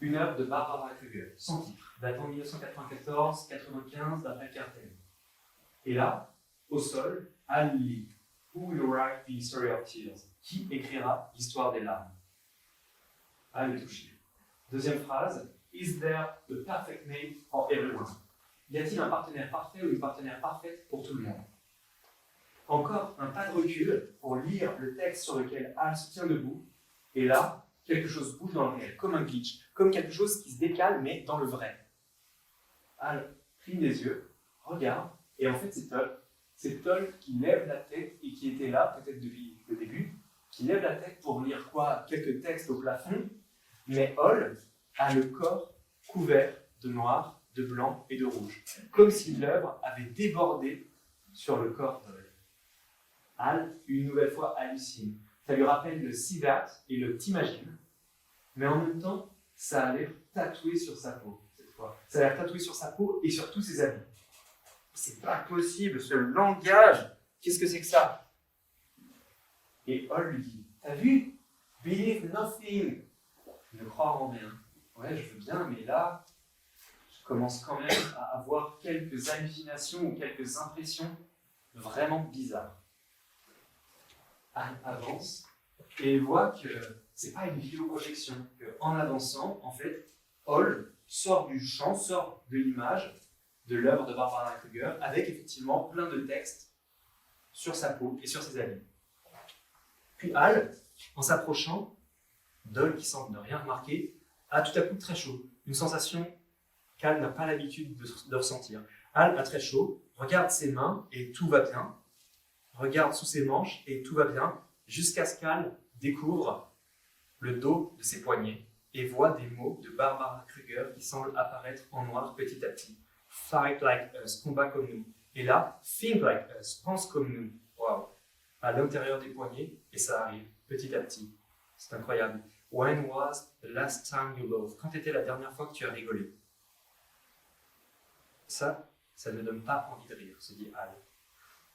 Une œuvre de Barbara Kruger, sans titre, datant de 1994-95 d'après Cartel. Et là, au sol, Hall lit Who will write the history of tears? Qui écrira l'histoire des larmes? Hall est touché. Deuxième phrase, Is there a perfect mate for everyone? Y a-t-il un partenaire parfait ou une partenaire parfaite pour tout le monde? Encore un pas de recul pour lire le texte sur lequel Hall se tient debout. Et là, quelque chose bouge dans le réel, comme un glitch, comme quelque chose qui se décale, mais dans le vrai. Hall cligne des yeux, regarde, et en fait c'est Toll. C'est Toll qui lève la tête et qui était là, peut-être depuis le début, qui lève la tête pour lire quoi? Quelques textes au plafond, mais Hall a le corps couvert de noir, de blanc et de rouge, comme si l'œuvre avait débordé sur le corps d'Hall. Hall, une nouvelle fois, hallucine. Ça lui rappelle le See That et le T'imagines, mais en même temps, ça a l'air tatoué sur sa peau, cette fois. Ça a l'air tatoué sur sa peau et sur tous ses habits. C'est pas possible, ce langage! Qu'est-ce que c'est que ça? Et Hall lui dit, t'as vu? Believe nothing! Ne croire en rien. Ouais, je veux bien, mais là, je commence quand même à avoir quelques hallucinations ou quelques impressions vraiment bizarres. Hall avance et voit que c'est pas une vidéoprojection, qu'en avançant, en fait, Hall sort du champ, sort de l'image de l'œuvre de Barbara Kruger avec effectivement plein de textes sur sa peau et sur ses habits. Puis Hall, en s'approchant, Doll, qui semble ne rien remarquer, a tout à coup très chaud, une sensation qu'Hall n'a pas l'habitude de ressentir. Hall a très chaud, regarde ses mains et tout va bien. Regarde sous ses manches et tout va bien, jusqu'à ce qu'Hall découvre le dos de ses poignets et voit des mots de Barbara Kruger qui semblent apparaître en noir petit à petit. Fight like us, combat comme nous. Et là, think like us, pense comme nous. Waouh! À l'intérieur des poignets, et ça arrive petit à petit. C'est incroyable. When was the last time you laughed? Quand était la dernière fois que tu as rigolé? Ça ne donne pas envie de rire, se dit Hall.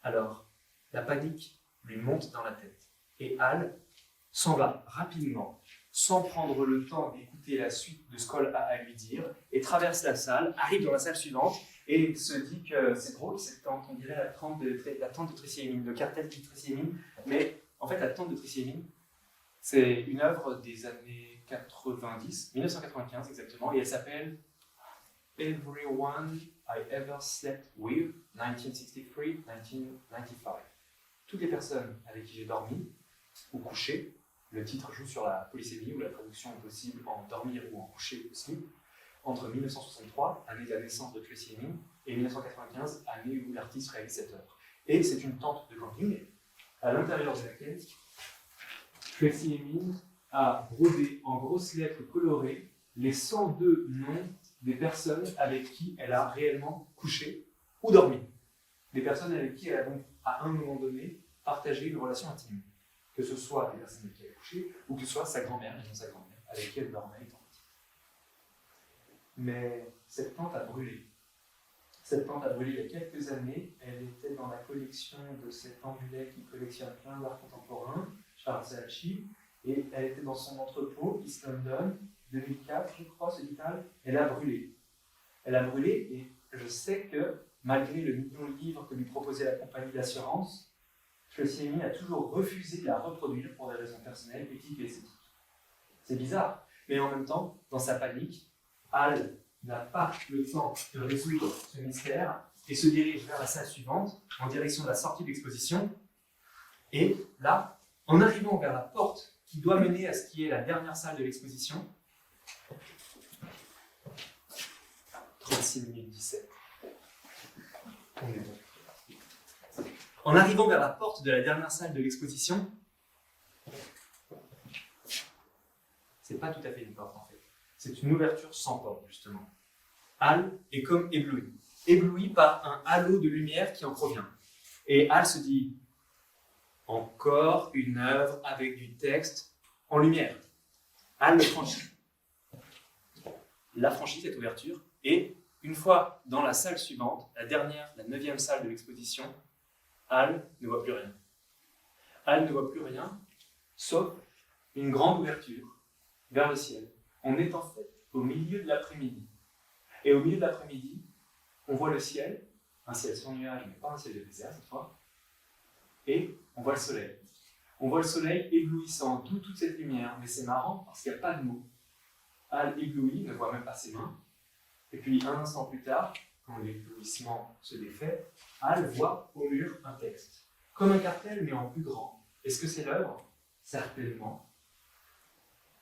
Alors, la panique lui monte dans la tête. Et Hall s'en va rapidement sans prendre le temps d'écouter la suite de ce qu'Hall a à lui dire, et traverse la salle, arrive dans la salle suivante, et se dit que c'est drôle, cette tante, on dirait la tante de Tracy Emin, le cartel de Tracy Emin, mais en fait la tante de Tracy Emin, c'est une œuvre des années 90, 1995 exactement, et elle s'appelle Everyone I Ever Slept With, 1963-1995. Toutes les personnes avec qui j'ai dormi ou couché, le titre joue sur la polysémie ou la traduction est possible en dormir ou en coucher aussi, entre 1963, année de la naissance de Tracy Emin, et 1995, année où l'artiste réalise cette œuvre. Et c'est une tente de camping, à l'intérieur de laquelle Tracy Emin a brodé en grosses lettres colorées les 102 noms des personnes avec qui elle a réellement couché ou dormi. Des personnes avec qui elle a donc, à un moment donné, partagé une relation intime. Que ce soit des personnes avec qui elle a couché, ou que ce soit sa grand-mère et non sa grand-mère, avec qui elle dormait étant petite. Mais cette tente a brûlé. Cette tente a brûlé il y a quelques années. Elle était dans la collection de cet Angolais qui collectionne plein d'art contemporain, Charles Saatchi, et elle était dans son entrepôt, East London, 2004, je crois, c'est vital. Elle a brûlé. Elle a brûlé, et je sais que, malgré le million de livres que lui proposait la compagnie d'assurance, Tracy Emin a toujours refusé de la reproduire pour des raisons personnelles, éthiques et esthétiques. C'est bizarre, mais en même temps, dans sa panique, Hall n'a pas le temps de résoudre ce mystère et se dirige vers la salle suivante, en direction de la sortie de l'exposition. Et là, en arrivant vers la porte qui doit mener à ce qui est la dernière salle de l'exposition, 36 minutes 17. On est bon. En arrivant vers la porte de la dernière salle de l'exposition, c'est pas tout à fait une porte en fait. C'est une ouverture sans porte, justement. Hall est comme ébloui. Ébloui par un halo de lumière qui en provient. Et Hall se dit, encore une œuvre avec du texte en lumière. Hall le franchit. La franchit, cette ouverture, et une fois dans la salle suivante, la dernière, la 9e salle de l'exposition, Hall ne voit plus rien. Hall ne voit plus rien, sauf une grande ouverture vers le ciel. On est en fait au milieu de l'après-midi. Et au milieu de l'après-midi, on voit le ciel, un ciel sans nuages, mais pas un ciel de désert cette fois, et on voit le soleil. On voit le soleil éblouissant, d'où toute cette lumière, mais c'est marrant parce qu'il n'y a pas de mots. Hall ébloui, ne voit même pas ses mains, et puis un instant plus tard, quand l'éblouissement se défait, Hall voit au mur un texte, comme un cartel mais en plus grand. Est-ce que c'est l'œuvre? Certainement.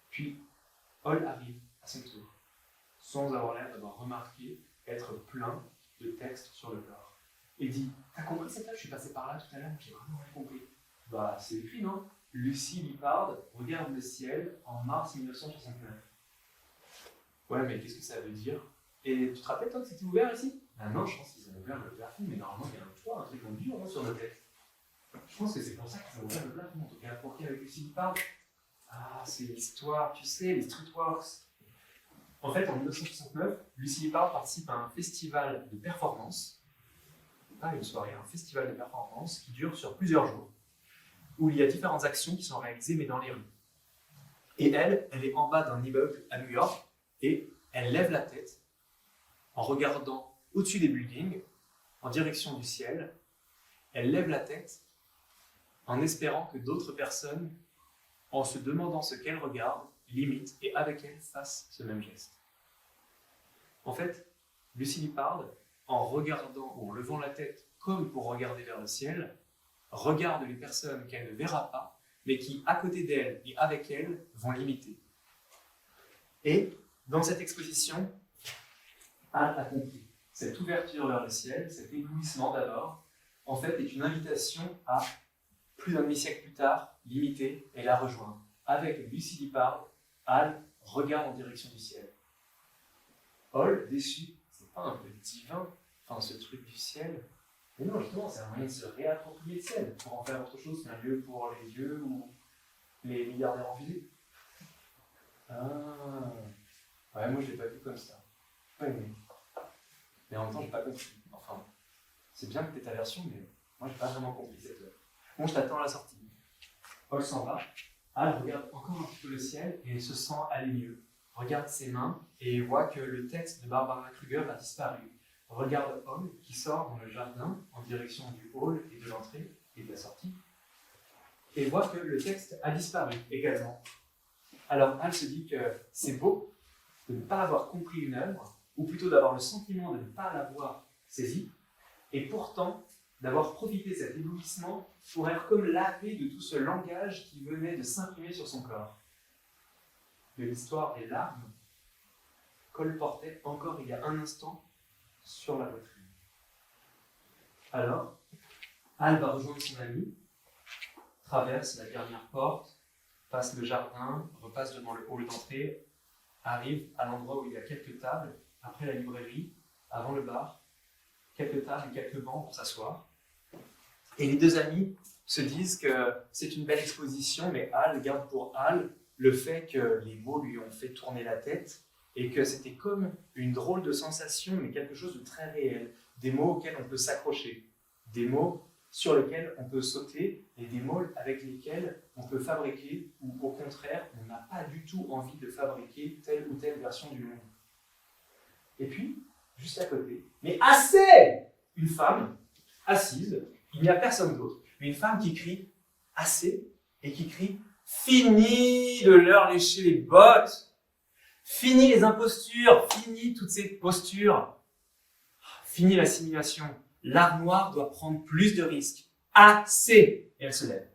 Puis, Hall arrive à son tour, sans avoir l'air d'avoir remarqué être plein de textes sur le corps. Et dit, t'as compris cette œuvre? Je suis passé par là tout à l'heure, j'ai vraiment rien compris. Bah, c'est écrit, non? Lucie Lippard regarde le ciel en mars 1969. Ouais, mais qu'est-ce que ça veut dire? Et tu te rappelles, toi, que c'était ouvert ici? Ah non, je pense qu'ils ont ouvert le plafond, mais normalement, il y a un toit, un truc en dur sur nos têtes. Je pense que c'est pour ça qu'ils ont ouvert le plafond. Donc, il y a un portier avec Lucie Lippard. Ah, c'est l'histoire, tu sais, les streetworks. En fait, en 1969, Lucie Lippard participe à un festival de performance, pas une soirée, un festival de performance qui dure sur plusieurs jours, où il y a différentes actions qui sont réalisées, mais dans les rues. Et elle est en bas d'un immeuble à New York, et elle lève la tête en regardant au-dessus des buildings, en direction du ciel. Elle lève la tête en espérant que d'autres personnes, en se demandant ce qu'elle regarde, l'imitent et avec elle fassent ce même geste. En fait, Lucie Lippard, en regardant ou en levant la tête comme pour regarder vers le ciel, regarde les personnes qu'elle ne verra pas, mais qui, à côté d'elle et avec elle, vont l'imiter. Et dans cette exposition, Hall a compris. Cette ouverture vers le ciel, cet éblouissement d'abord, en fait, est une invitation à, plus d'un demi-siècle plus tard, l'imiter et la rejoindre. Avec Lucie Lippard, Hall regarde en direction du ciel. Hall, déçu, c'est pas un peu divin, enfin ce truc du ciel. Mais non, justement, c'est un moyen de se réapproprier le ciel, pour en faire autre chose qu'un lieu pour les dieux ou les milliardaires en fusée. Ah, ouais, moi je l'ai pas vu comme ça. J'ai pas aimé. Mais en même temps, j'ai pas compris. Enfin, c'est bien que t'aies ta version, mais moi j'ai pas vraiment compris cette œuvre. Bon, je t'attends à la sortie. Hall s'en va. Al regarde encore un petit peu le ciel et se sent aller mieux. Regarde ses mains et voit que le texte de Barbara Kruger a disparu. Regarde Hall qui sort dans le jardin en direction du hall et de l'entrée et de la sortie et voit que le texte a disparu également. Alors Al se dit que c'est beau de ne pas avoir compris une œuvre, ou plutôt d'avoir le sentiment de ne pas l'avoir saisie, et pourtant d'avoir profité de cet éblouissement pour être comme lavé de tout ce langage qui venait de s'imprimer sur son corps. De l'histoire des larmes qu'Hall portait encore il y a un instant sur la poitrine. Alors, Al va rejoindre son ami, traverse la dernière porte, passe le jardin, repasse devant le hall d'entrée, arrive à l'endroit où il y a quelques tables, après la librairie, avant le bar, quelques tables et quelques bancs pour s'asseoir. Et les deux amis se disent que c'est une belle exposition, mais Al garde pour Al le fait que les mots lui ont fait tourner la tête et que c'était comme une drôle de sensation, mais quelque chose de très réel. Des mots auxquels on peut s'accrocher, des mots sur lesquels on peut sauter et des mots avec lesquels on peut fabriquer ou au contraire, on n'a pas du tout envie de fabriquer telle ou telle version du monde. Et puis, juste à côté, mais assez, une femme assise, il n'y a personne d'autre, mais une femme qui crie assez et qui crie « Fini de leur lécher les bottes, fini les impostures, fini toutes ces postures, fini la simulation. L'art noir doit prendre plus de risques. Assez !» Et elle se lève.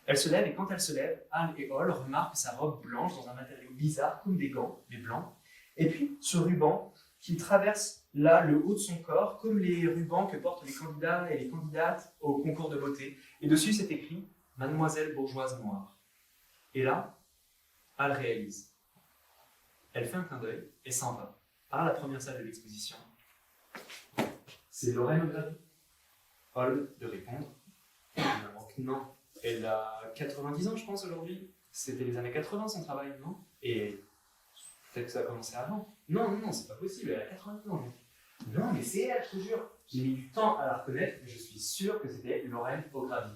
Elle se lève et quand elle se lève, Al et Hall remarquent sa robe blanche dans un matériau bizarre, comme des gants, mais blancs. Et puis ce ruban qui traverse là le haut de son corps, comme les rubans que portent les candidats et les candidates au concours de beauté. Et dessus c'est écrit « Mademoiselle bourgeoise noire ». Et là, Al réalise. Elle fait un clin d'œil et s'en va par la première salle de l'exposition. C'est Lorraine O'Grady. Hall de répondre. Évidemment que non. Elle a 90 ans, je pense, aujourd'hui. C'était les années 80, son travail, non? Et peut-être que ça a commencé avant. Non, c'est pas possible, elle a 90 ans. Non, mais c'est elle, je te jure. J'ai mis du temps à la reconnaître, mais je suis sûr que c'était Lorraine O'Grady.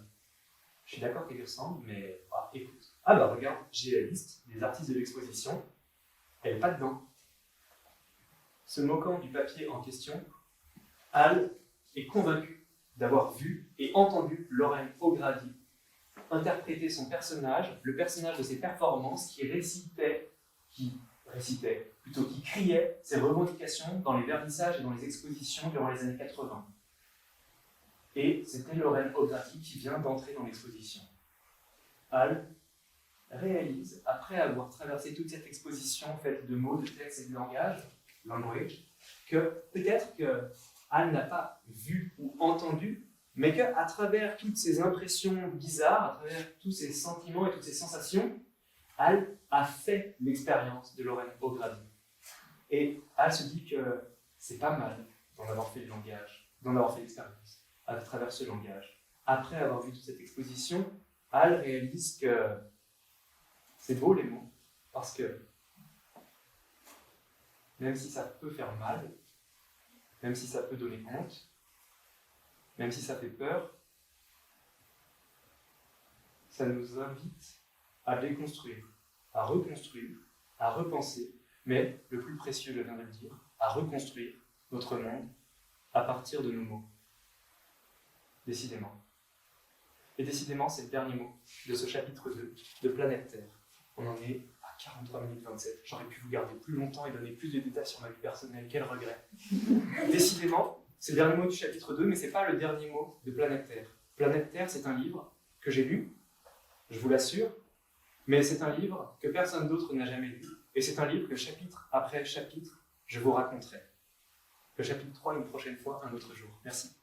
Je suis d'accord qu'elle lui ressemble, mais écoute. Ah bah regarde, j'ai la liste des artistes de l'exposition. Elle n'est pas dedans. Se moquant du papier en question, Al est convaincu d'avoir vu et entendu Lorraine O'Grady interpréter son personnage, le personnage de ses performances qui criait ses revendications dans les vernissages et dans les expositions durant les années 80. Et c'était Lorraine O'Grady qui vient d'entrer dans l'exposition. Al réalise, après avoir traversé toute cette exposition faite de mots, de textes et de language, que peut-être que Al n'a pas vu ou entendu, mais qu'à travers toutes ces impressions bizarres, à travers tous ces sentiments et toutes ces sensations, Al a fait l'expérience de Lorraine O'Grady. Et Al se dit que c'est pas mal d'en avoir fait le langage, d'en avoir fait l'expérience à travers ce langage. Après avoir vu toute cette exposition, Al réalise que c'est beau les mots, parce que même si ça peut faire mal, même si ça peut donner honte, même si ça fait peur, ça nous invite à déconstruire, à reconstruire, à repenser, mais le plus précieux, je viens de le dire, à reconstruire notre monde à partir de nos mots. Décidément. Et décidément, c'est le dernier mot de ce chapitre 2 de Planète Terre. On en est à 43 minutes 27. J'aurais pu vous garder plus longtemps et donner plus de détails sur ma vie personnelle. Quel regret. Décidément, c'est le dernier mot du chapitre 2, mais ce n'est pas le dernier mot de Planète Terre. Planète Terre, c'est un livre que j'ai lu, je vous l'assure, mais c'est un livre que personne d'autre n'a jamais lu. Et c'est un livre que chapitre après chapitre, je vous raconterai. Le chapitre 3 une prochaine fois, un autre jour. Merci.